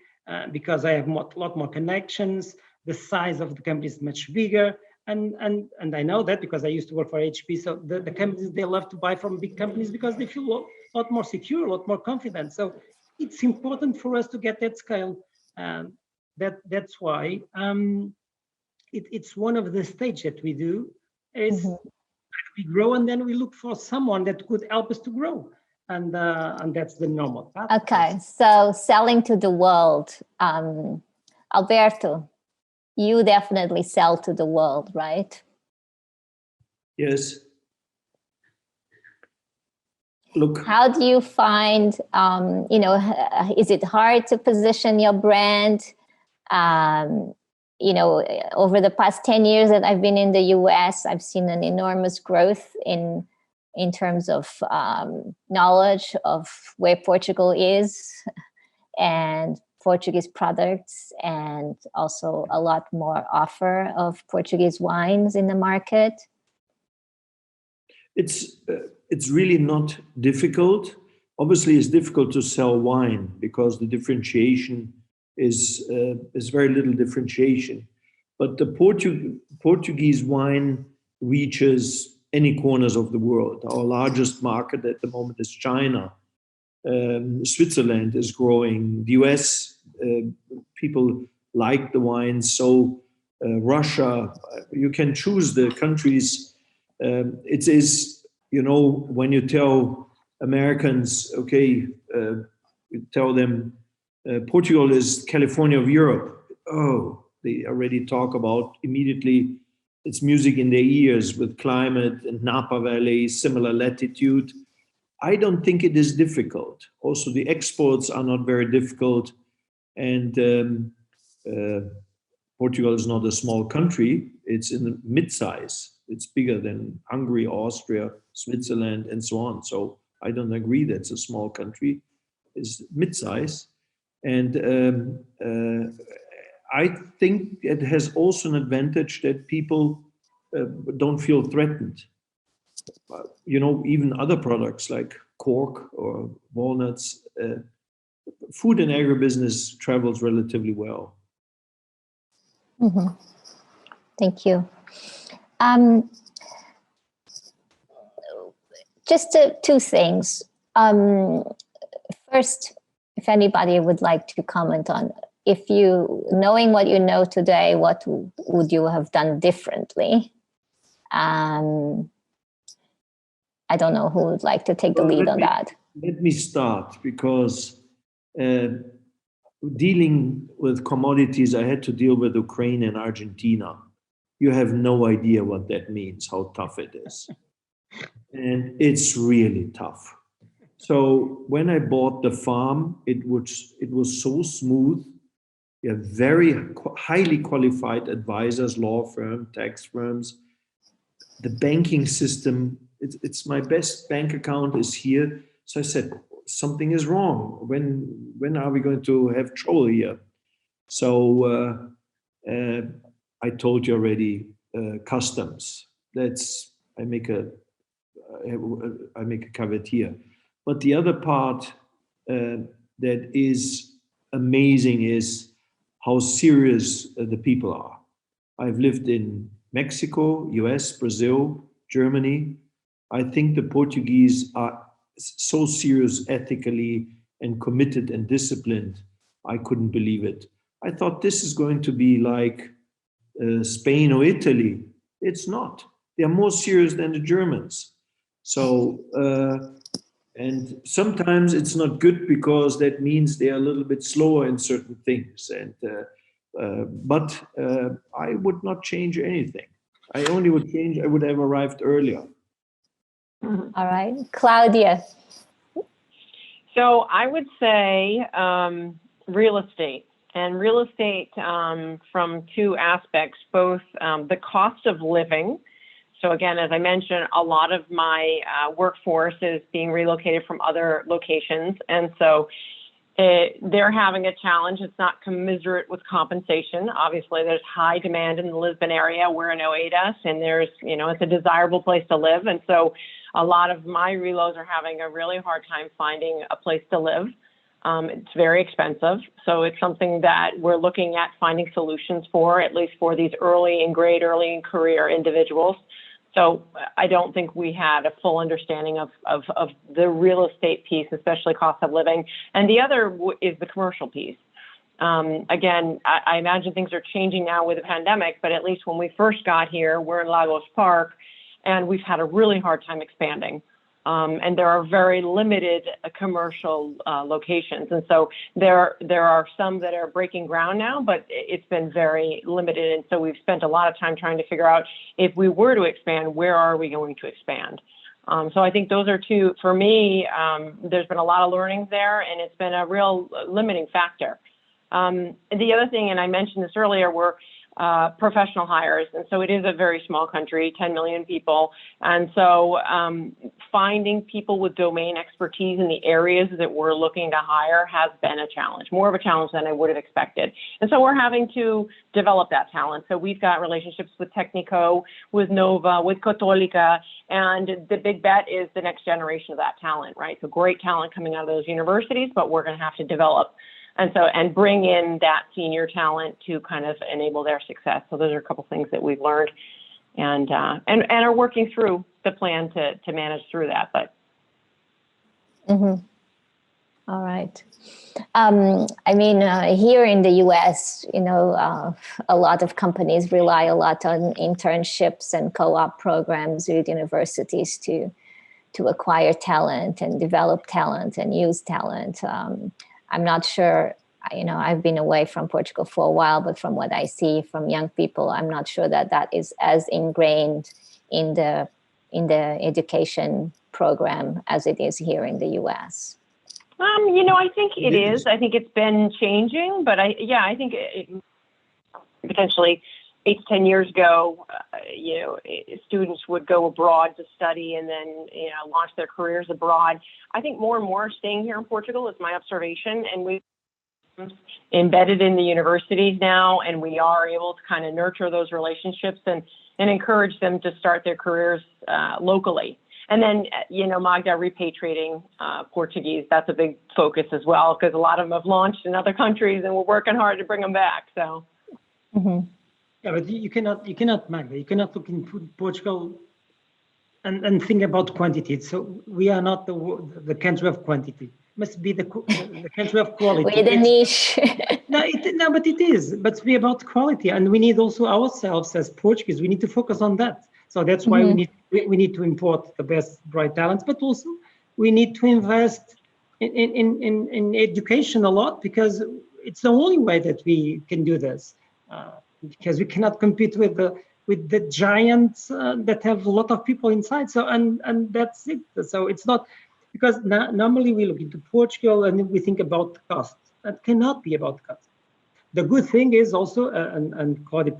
because I have a lot more connections. The size of the company is much bigger, and I know that because I used to work for HP. So the companies, they love to buy from big companies because they feel a lot more secure, a lot more confident. So it's important for us to get that scale. That's why it's one of the stages that we do is we grow, and then we look for someone that could help us to grow. And that's the normal path. Okay, so selling to the world. Alberto, you definitely sell to the world, right? Yes. Look. How do you find, is it hard to position your brand? Over the past 10 years that I've been in the US, I've seen an enormous growth in in terms of knowledge of where Portugal is and Portuguese products, and also a lot more offer of Portuguese wines in the market? It's really not difficult. Obviously, it's difficult to sell wine because the differentiation is very little differentiation. But the Portuguese wine reaches any corners of the world. Our largest market at the moment is China. Switzerland is growing. The US, people like the wine. So Russia, you can choose the countries. It is, you know, when you tell Americans, okay, you tell them Portugal is California of Europe. Oh, they already talk about immediately. It's music in their ears with climate and Napa Valley, similar latitude. I don't think it is difficult. Also, the exports are not very difficult. And Portugal is not a small country. It's in the mid-size. It's bigger than Hungary, Austria, Switzerland, and so on. So I don't agree that it's a small country. It's mid-size. And I think it has also an advantage that people don't feel threatened. You know, even other products like cork or walnuts, food and agribusiness travels relatively well. Mm-hmm. Thank you. Just two things. First, if anybody would like to comment on, if you, knowing what you know today, what would you have done differently? I don't know who would like to take the lead on that. Let me start, because dealing with commodities, I had to deal with Ukraine and Argentina. You have no idea what that means, how tough it is. And it's really tough. So when I bought the farm, it was so smooth. You have very highly qualified advisors, law firms, tax firms. The banking system, it's my best bank account is here. So I said, something is wrong. When are we going to have trouble here? So I told you already, customs. I make a caveat here. But the other part that is amazing is how serious the people are. I've lived in Mexico, US, Brazil, Germany. I think the Portuguese are so serious ethically and committed and disciplined. I couldn't believe it. I thought this is going to be like Spain or Italy. It's not. They're more serious than the Germans. So, and sometimes it's not good because that means they're a little bit slower in certain things. And but I would not change anything. I only would change, I would have arrived earlier. All right. Claudia. So I would say real estate. And real estate from two aspects, both the cost of living. So again, as I mentioned, a lot of my workforce is being relocated from other locations. And so they're having a challenge. It's not commensurate with compensation. Obviously, there's high demand in the Lisbon area. We're in OAS, and there's, it's a desirable place to live. And so a lot of my relos are having a really hard time finding a place to live. It's very expensive. So it's something that we're looking at finding solutions for, at least for these early in career individuals. So I don't think we had a full understanding of the real estate piece, especially cost of living. And the other is the commercial piece. Again, I imagine things are changing now with the pandemic, but at least when we first got here, we're in Lagos Park, and we've had a really hard time expanding. And there are very limited commercial locations. And so there are some that are breaking ground now, but it's been very limited. And so we've spent a lot of time trying to figure out, if we were to expand, where are we going to expand? So I think those are two, for me, there's been a lot of learning there, and it's been a real limiting factor. The other thing, and I mentioned this earlier, professional hires. And so it is a very small country, 10 million people. And so finding people with domain expertise in the areas that we're looking to hire has been a challenge, more of a challenge than I would have expected. And so we're having to develop that talent. So we've got relationships with PepsiCo, with Nova, with Católica, and the big bet is the next generation of that talent, right? So great talent coming out of those universities, but we're going to have to develop and bring in that senior talent to kind of enable their success. So those are a couple things that we've learned and are working through the plan to manage through that. But All right. I mean, here in the US, a lot of companies rely a lot on internships and co-op programs with universities to acquire talent and develop talent and use talent. I'm not sure, I've been away from Portugal for a while, but from what I see from young people, I'm not sure that is as ingrained in the education program as it is here in the US. I think it is. I think it's been changing, but I think potentially 8 to 10 years ago, students would go abroad to study and then, launch their careers abroad. I think more and more are staying here in Portugal is my observation, and we've embedded in the universities now, and we are able to kind of nurture those relationships and encourage them to start their careers locally. And then, Magda, repatriating Portuguese, that's a big focus as well, because a lot of them have launched in other countries and we're working hard to bring them back, so. Yeah, but you cannot, Magda, you cannot look in Portugal and think about quantity. So we are not the country of quantity. It must be the country of quality. We're the niche. No, but it is. But it's about quality, and we need also ourselves as Portuguese. We need to focus on that. So that's why we need to import the best bright talents, but also we need to invest in education a lot, because it's the only way that we can do this. Because we cannot compete with the giants that have a lot of people inside. So and that's it. So it's not, because normally we look into Portugal and we think about cost. That cannot be about cost. The good thing is also, and Claudia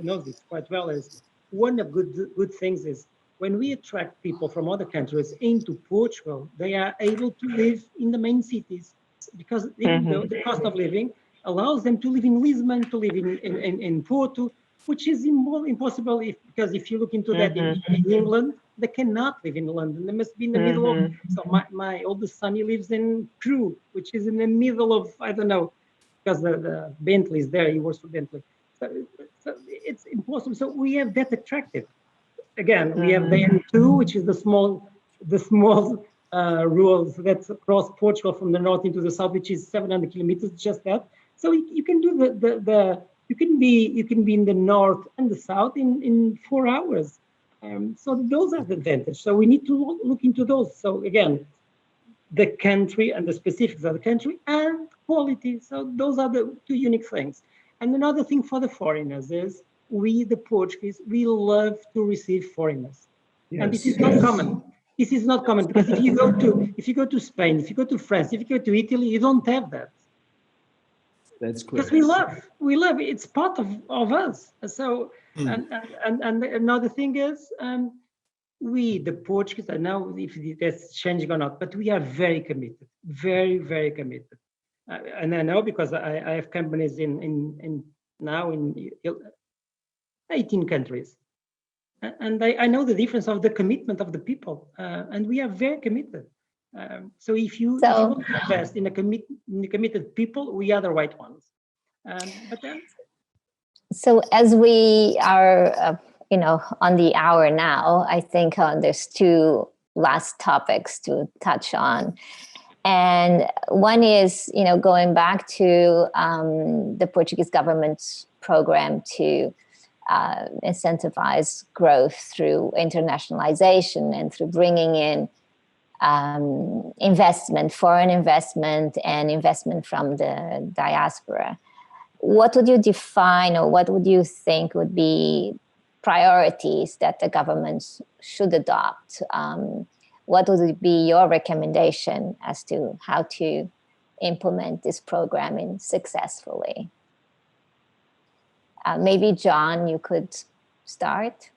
knows this quite well, is one of good things is when we attract people from other countries into Portugal, they are able to live in the main cities, because the cost of living allows them to live in Lisbon, to live in Porto, which is impossible because if you look into that in England, they cannot live in London. They must be in the middle of. So my oldest son, he lives in Crewe, which is in the middle of, I don't know, because the Bentley is there. He works for Bentley. So it's impossible. So we have that attractive. Again, we have the N2, which is the small rules that's across Portugal from the north into the south, which is 700 kilometers, just that. So you can do you can be in the north and the south in 4 hours. So those are the advantages. So we need to look into those. So again, the country and the specifics of the country and quality. So those are the two unique things. And another thing for the foreigners is we, the Portuguese, we love to receive foreigners. Yes, and this is not common. This is not common, because if you go to Spain, if you go to France, if you go to Italy, you don't have that. That's correct. Because we love it. It's part of us. So and another thing is we, the Portuguese, I know if that's changing or not, but we are very committed, very, very committed. And I know because I have companies in 18 countries. And I know the difference of the commitment of the people. And we are very committed. So if you want to invest in committed people, we are the right ones. So as we are, on the hour now, I think there's 2 last topics to touch on. And one is, going back to the Portuguese government's program to incentivize growth through internationalization and through bringing in investment, foreign investment, and investment from the diaspora. What would you define, or what would you think would be priorities that the government should adopt? What would be your recommendation as to how to implement this programming successfully? Maybe John, you could start.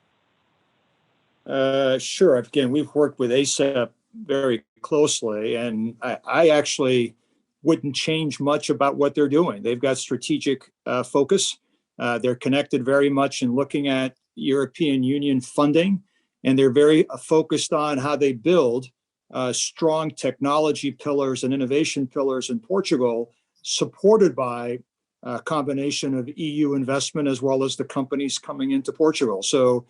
Sure. Again, we've worked with AICEP very closely, and I actually wouldn't change much about what they're doing. They've got strategic focus. They're connected very much in looking at European Union funding, and they're very focused on how they build strong technology pillars and innovation pillars in Portugal, supported by a combination of EU investment as well as the companies coming into Portugal. So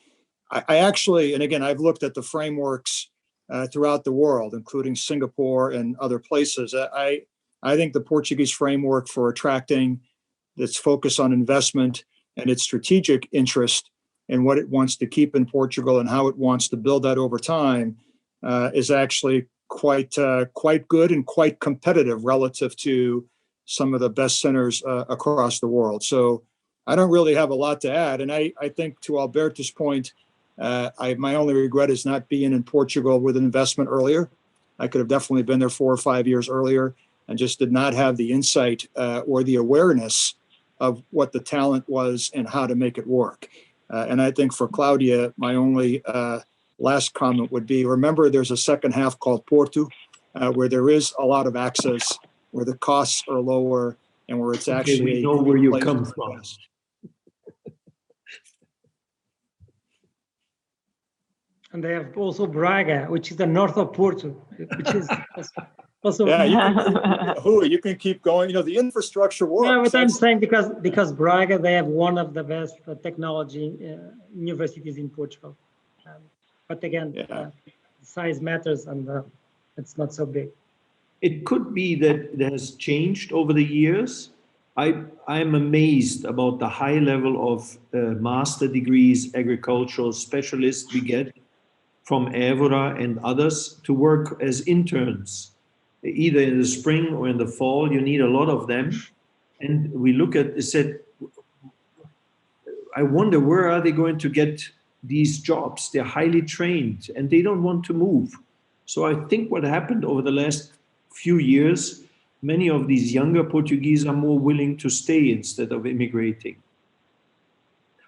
I actually, and again, I've looked at the frameworks throughout the world, including Singapore and other places. I think the Portuguese framework for attracting its focus on investment and its strategic interest in what it wants to keep in Portugal and how it wants to build that over time is actually quite good and quite competitive relative to some of the best centers across the world. So I don't really have a lot to add. And I think to Alberto's point, my only regret is not being in Portugal with an investment earlier. I could have definitely been there 4 or 5 years earlier and just did not have the insight or the awareness of what the talent was and how to make it work. And I think for Claudia, my only last comment would be, remember there's a second half called Porto, where there is a lot of access, where the costs are lower, and where it's actually we know where you come from. And they have also Braga, which is the north of Porto, which is also. Yeah, you can keep going. You know, the infrastructure works. Yeah, but I'm saying because Braga, they have one of the best technology universities in Portugal. But again, size matters, and it's not so big. It could be that it has changed over the years. I'm amazed about the high level of master degrees, agricultural specialists we get from Évora and others to work as interns, either in the spring or in the fall. You need a lot of them. And we look at it, said, I wonder where are they going to get these jobs? They're highly trained and they don't want to move. So I think what happened over the last few years, many of these younger Portuguese are more willing to stay instead of immigrating.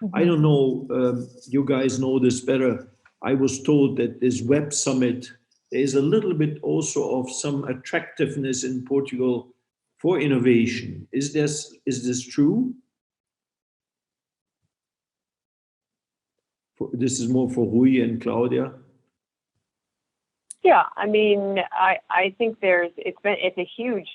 Mm-hmm. I don't know, you guys know this better. I was told that this Web Summit, there is a little bit also of some attractiveness in Portugal for innovation. Is this true? This is more for Rui and Claudia. Yeah, I mean, I think it's a huge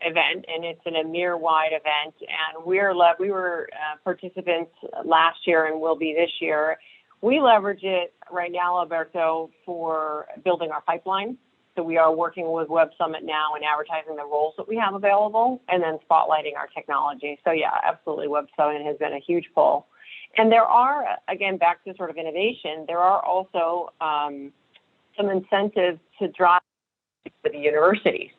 event, and it's an EMIR-wide event, and we were participants last year and will be this year. We leverage it right now, Alberto, for building our pipeline. So we are working with Web Summit now and advertising the roles that we have available, and then spotlighting our technology. So yeah, absolutely, Web Summit has been a huge pull. And there are, again, back to sort of innovation, there are also some incentives to drive for the universities.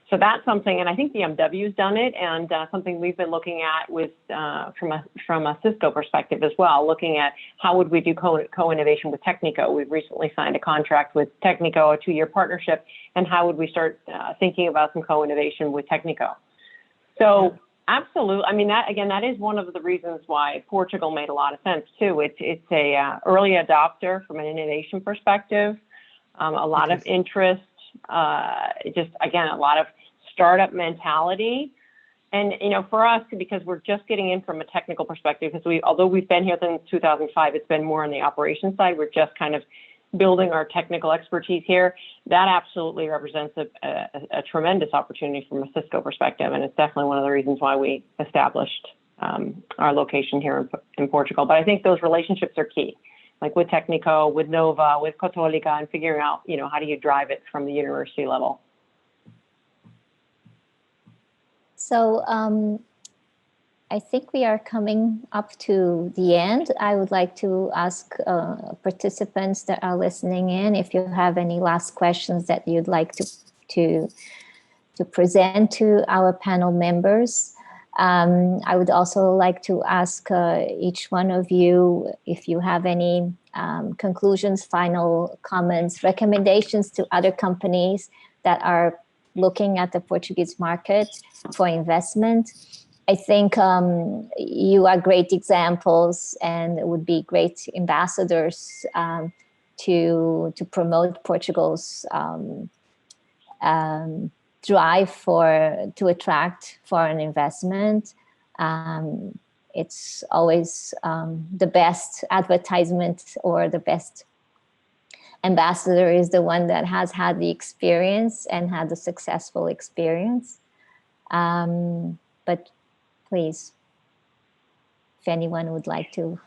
So that's something, and I think the MW's done it, and something we've been looking at with from a Cisco perspective as well, looking at how would we do co-innovation with Technico. We've recently signed a contract with Technico, a 2-year partnership, and how would we start thinking about some co-innovation with Technico. So absolutely, I mean, that is one of the reasons why Portugal made a lot of sense too. It's a early adopter from an innovation perspective, a lot of interest, just again, a lot of startup mentality. And, you know, for us, because we're just getting in from a technical perspective, because although we've been here since 2005, it's been more on the operations side. We're just kind of building our technical expertise here. That absolutely represents a tremendous opportunity from a Cisco perspective. And it's definitely one of the reasons why we established our location here in Portugal. But I think those relationships are key, like with Technico, with Nova, with Católica, and figuring out, you know, how do you drive it from the university level. So I think we are coming up to the end. I would like to ask participants that are listening in if you have any last questions that you'd like to present to our panel members. I would also like to ask each one of you if you have any conclusions, final comments, recommendations to other companies that are looking at the Portuguese market for investment. I think you are great examples and would be great ambassadors to promote Portugal's drive to attract foreign investment. It's always the best advertisement, or the best ambassador is the one that has had the experience and had the successful experience. But please, if anyone would like to.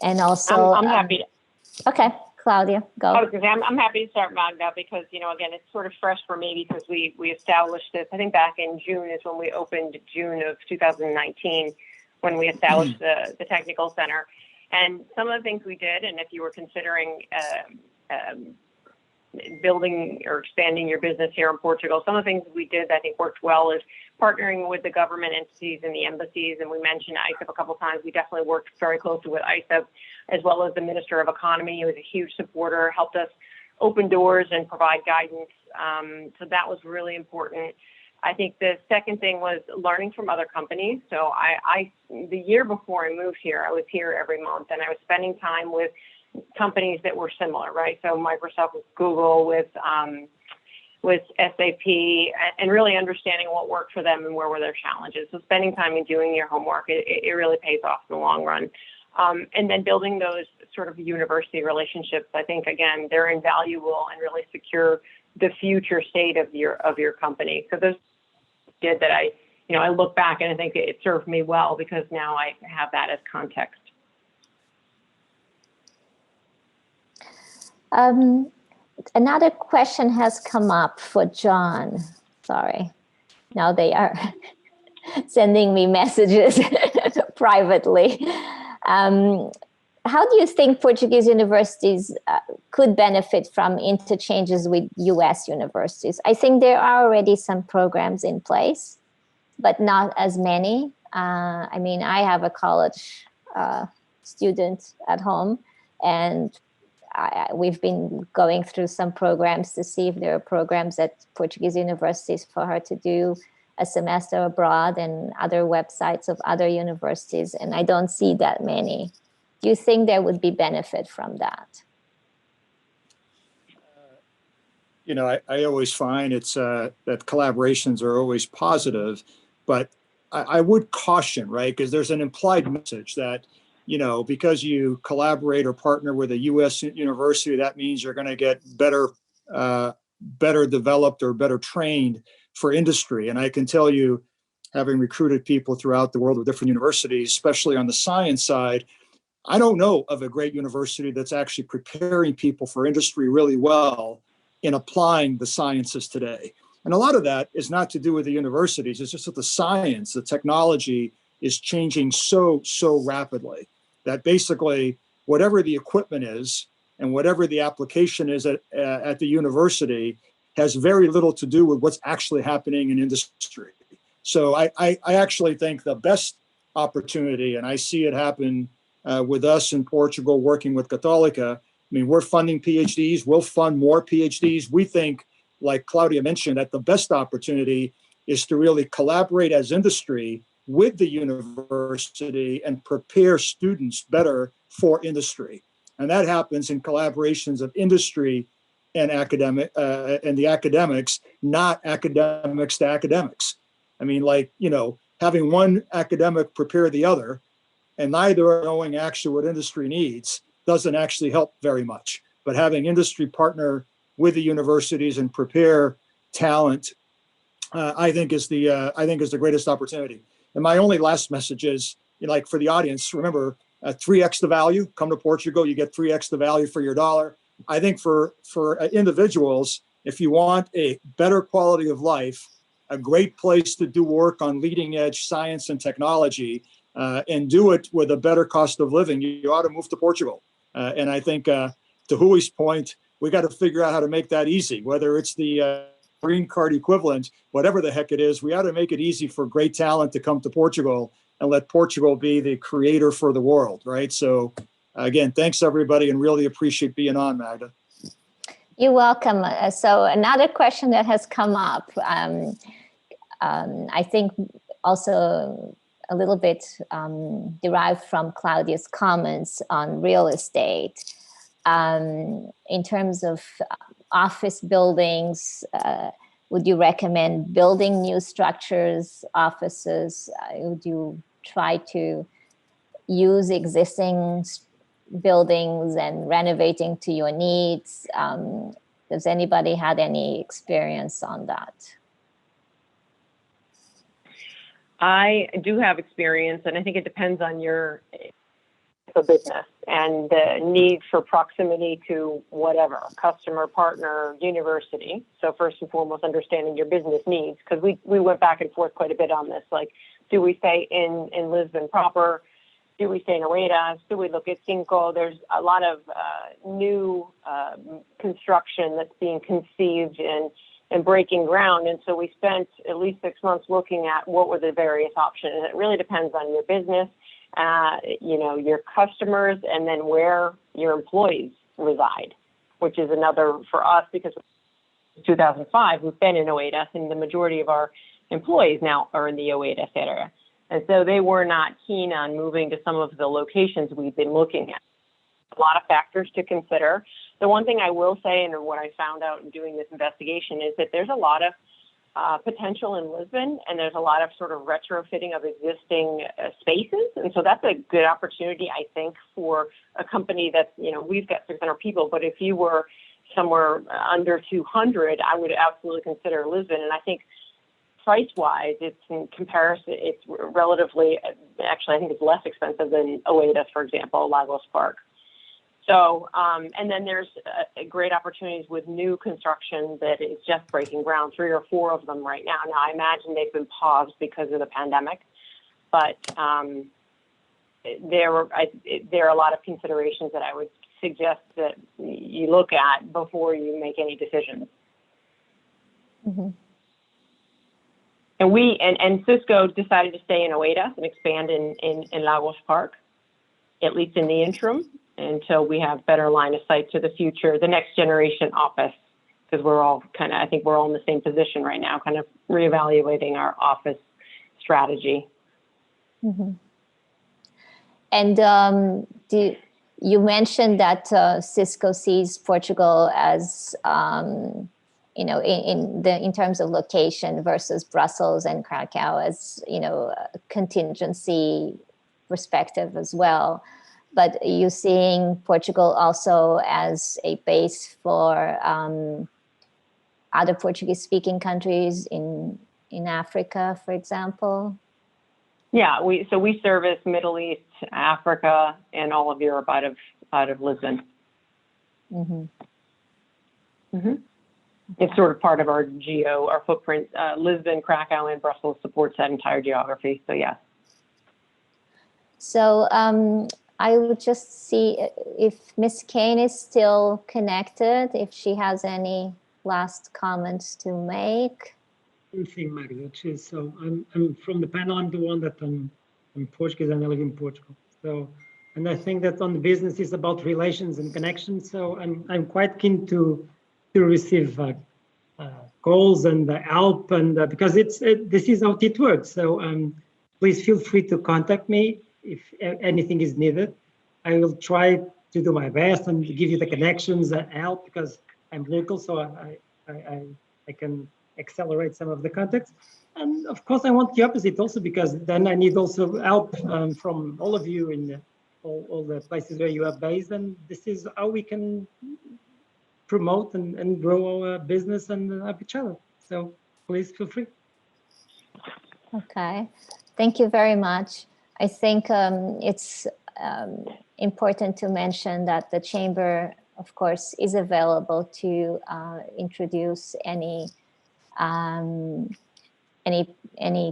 And also, I'm happy. Okay, Claudia, go. I was gonna say, I'm happy to start, Magda, because, again, it's sort of fresh for me because we established this, I think back in June is when we opened, June of 2019, when we established the technical center. And some of the things we did, and if you were considering building or expanding your business here in Portugal, some of the things we did that I think worked well is partnering with the government entities and the embassies. And we mentioned AICEP a couple of times. We definitely worked very closely with AICEP, as well as the Minister of Economy, who was a huge supporter, helped us open doors and provide guidance. So that was really important. I think the second thing was learning from other companies. So the year before I moved here, I was here every month, and I was spending time with companies that were similar, right? So Microsoft, with Google, with SAP, and really understanding what worked for them and where were their challenges. So spending time and doing your homework, it really pays off in the long run. And then building those sort of university relationships, I think, again, they're invaluable and really secure the future state of your company. So those did that I look back and I think it served me well, because now I have that as context. Another question has come up for John. Sorry. Now they are sending me messages privately. How do you think Portuguese universities could benefit from interchanges with US universities? I think there are already some programs in place, but not as many. I mean, I have a college student at home, and we've been going through some programs to see if there are programs at Portuguese universities for her to do a semester abroad, and other websites of other universities, and I don't see that many. Do you think there would be benefit from that? I always find it's that collaborations are always positive, but I would caution, right? Because there's an implied message that, because you collaborate or partner with a U.S. university, that means you're going to get better developed or better trained for industry. And I can tell you, having recruited people throughout the world with different universities, especially on the science side, I don't know of a great university that's actually preparing people for industry really well in applying the sciences today. And a lot of that is not to do with the universities. It's just that the science, the technology is changing so rapidly that basically whatever the equipment is and whatever the application is at the university has very little to do with what's actually happening in industry. So I actually think the best opportunity, and I see it happen with us in Portugal working with Católica. I mean, we're funding PhDs. We'll fund more PhDs. We think, like Claudia mentioned, that the best opportunity is to really collaborate as industry with the university and prepare students better for industry. And that happens in collaborations of industry and the academics, not academics to academics. I mean, having one academic prepare the other, and neither are knowing actually what industry needs, doesn't actually help very much. But having industry partner with the universities and prepare talent, I think is the greatest opportunity. And my only last message is, for the audience, remember, 3x the value. Come to Portugal, you get 3x the value for your dollar. I think for individuals, if you want a better quality of life, a great place to do work on leading edge science and technology, and do it with a better cost of living, you ought to move to Portugal. And I think, to Hui's point, we got to figure out how to make that easy, whether it's the green card equivalent, whatever the heck it is. We ought to make it easy for great talent to come to Portugal and let Portugal be the creator for the world, right? So again, thanks everybody, and really appreciate being on, Magda. You're welcome. So another question that has come up, I think also a little bit derived from Claudia's comments on real estate. In terms of office buildings, would you recommend building new structures, offices? Would you try to use existing buildings and renovating to your needs? Does anybody had any experience on that? I do have experience, and I think it depends on your business and the need for proximity to whatever, customer, partner, university. So first and foremost, understanding your business needs, because we went back and forth quite a bit on this. Like, do we stay in Lisbon proper? Do we stay in Oeiras? Do we look at Cisco? There's a lot of new construction that's being conceived and breaking ground. And so we spent at least 6 months looking at what were the various options. And it really depends on your business, your customers, and then where your employees reside, which is another for us, because in 2005, we've been in Oeiras, and the majority of our employees now are in the Oeiras area. And so they were not keen on moving to some of the locations we've been looking at. A lot of factors to consider. The one thing I will say, and what I found out in doing this investigation, is that there's a lot of potential in Lisbon, and there's a lot of sort of retrofitting of existing spaces. And so that's a good opportunity, I think, for a company that's, we've got 600 people, but if you were somewhere under 200, I would absolutely consider Lisbon. And I think price-wise, it's in comparison, it's relatively, actually, I think it's less expensive than Oeiras, for example, Lagos Park. So, and then there's great opportunities with new construction that is just breaking ground, 3 or 4 of them right now. Now, I imagine they've been paused because of the pandemic, but there are a lot of considerations that I would suggest that you look at before you make any decisions. Mm-hmm. And Cisco decided to stay in Oeiras and expand in Lagos Park, at least in the interim, until we have better line of sight to the future, the next generation office, because we're all I think we're all in the same position right now, kind of reevaluating our office strategy. Mm-hmm. And you mentioned that Cisco sees Portugal as, in terms of location versus Brussels and Krakow as, a contingency perspective as well. But you're seeing Portugal also as a base for other Portuguese-speaking countries in Africa, for example? Yeah, we service Middle East, Africa, and all of Europe out of Lisbon. Mm-hmm. Mm-hmm. It's sort of part of our footprint. Lisbon, Krakow, and Brussels supports that entire geography. So yeah. So I would just see if Ms. Kane is still connected, if she has any last comments to make. Anything, Magda. So I'm from the panel. I'm the one that I'm Portuguese and I live in Portugal. So, and I think that on the business is about relations and connections. So I'm quite keen to receive calls and help, and because this is how it works. So please feel free to contact me if anything is needed. I will try to do my best and give you the connections and help, because I'm local, so I can accelerate some of the contacts. And of course, I want the opposite also, because then I need also help from all of you in all the places where you are based. And this is how we can promote and grow our business and help each other. So please feel free. Okay, thank you very much. I think it's important to mention that the Chamber, of course, is available to introduce any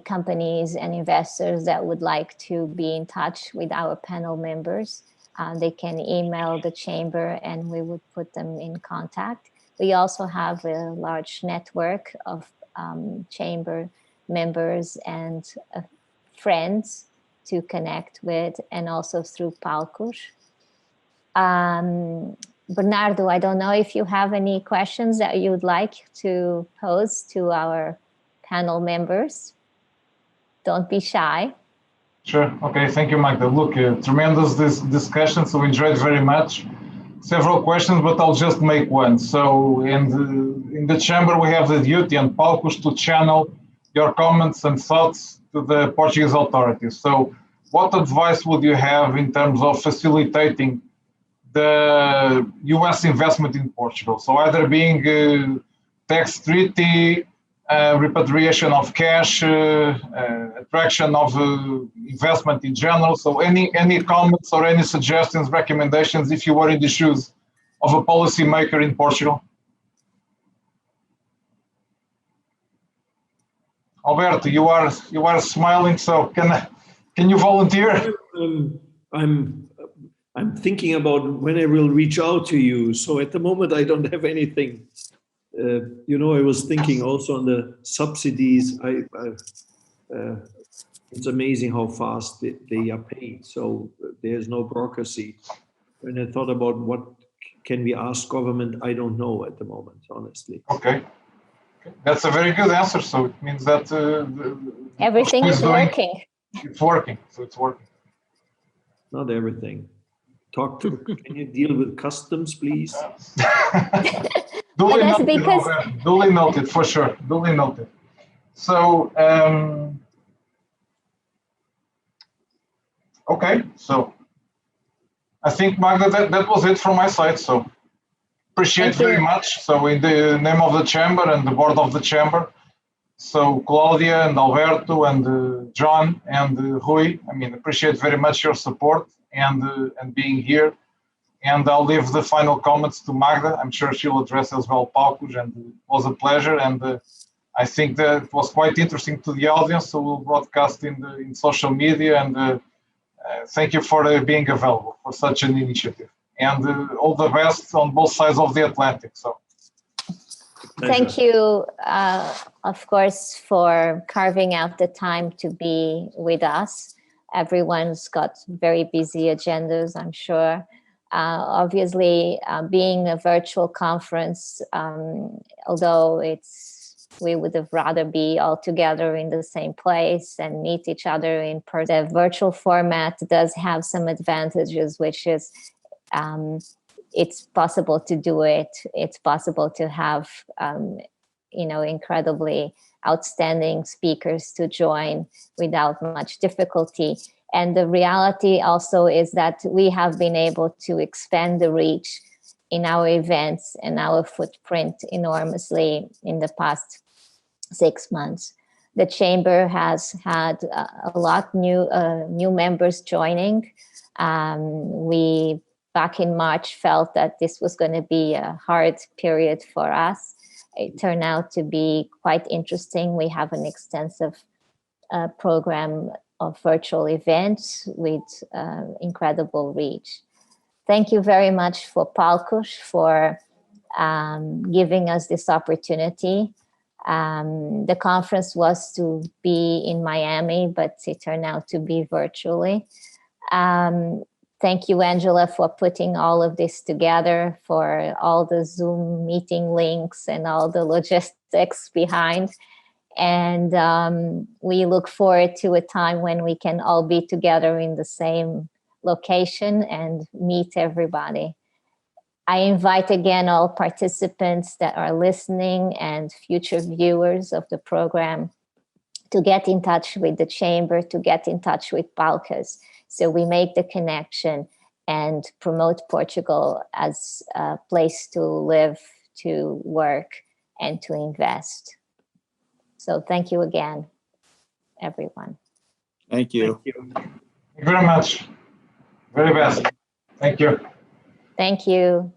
companies and investors that would like to be in touch with our panel members. They can email the Chamber and we would put them in contact. We also have a large network of Chamber members and friends to connect with, and also through Palcos. Bernardo, I don't know if you have any questions that you would like to pose to our panel members. Don't be shy. Sure. Okay. Thank you, Magda. Look, tremendous discussion. So enjoyed very much. Several questions, but I'll just make one. So in the chamber, we have the duty and Palcos to channel your comments and thoughts to the Portuguese authorities. So what advice would you have in terms of facilitating the US investment in Portugal? So either being tax treaty, repatriation of cash, attraction of investment in general. So any comments or any suggestions, recommendations if you were in the shoes of a policymaker in Portugal? Alberto, you are smiling, so can you volunteer? I'm thinking about when I will reach out to you. So at the moment, I don't have anything. I was thinking also on the subsidies. It's amazing how fast they are paid. So there's no bureaucracy. When I thought about what can we ask government, I don't know at the moment, honestly. Okay. That's a very good answer. So it means that everything is working. It's working. So it's working. Not everything. Can you deal with customs, please? Duly noted, duly noted, for sure. Duly noted. So, okay. So I think, Magda, that was it from my side. So appreciate very much. So in the name of the chamber and the board of the chamber, so Claudia and Alberto and John and Rui, appreciate very much your support and being here. And I'll leave the final comments to Magda. I'm sure she'll address as well Palcos, and it was a pleasure. And I think that it was quite interesting to the audience, so we'll broadcast in social media. And thank you for being available for such an initiative. And all the best on both sides of the Atlantic. So, thank you, of course, for carving out the time to be with us. Everyone's got very busy agendas, I'm sure. Obviously, being a virtual conference, although we would have rather be all together in the same place and meet each other in person. The virtual format does have some advantages, which is it's possible to do it. It's possible to have, incredibly outstanding speakers to join without much difficulty. And the reality also is that we have been able to expand the reach in our events and our footprint enormously in the past 6 months. The chamber has had a lot new members joining. We, back in March, felt that this was going to be a hard period for us. It turned out to be quite interesting. We have an extensive program of virtual events with incredible reach. Thank you very much for Palcos for giving us this opportunity. The conference was to be in Miami, but it turned out to be virtually. Thank you, Angela, for putting all of this together, for all the Zoom meeting links and all the logistics behind. And we look forward to a time when we can all be together in the same location and meet everybody. I invite again all participants that are listening and future viewers of the program to get in touch with the chamber, to get in touch with Palcos, so we make the connection and promote Portugal as a place to live, to work, and to invest. So thank you again, everyone. Thank you. Thank you very much. Very best. Thank you. Thank you.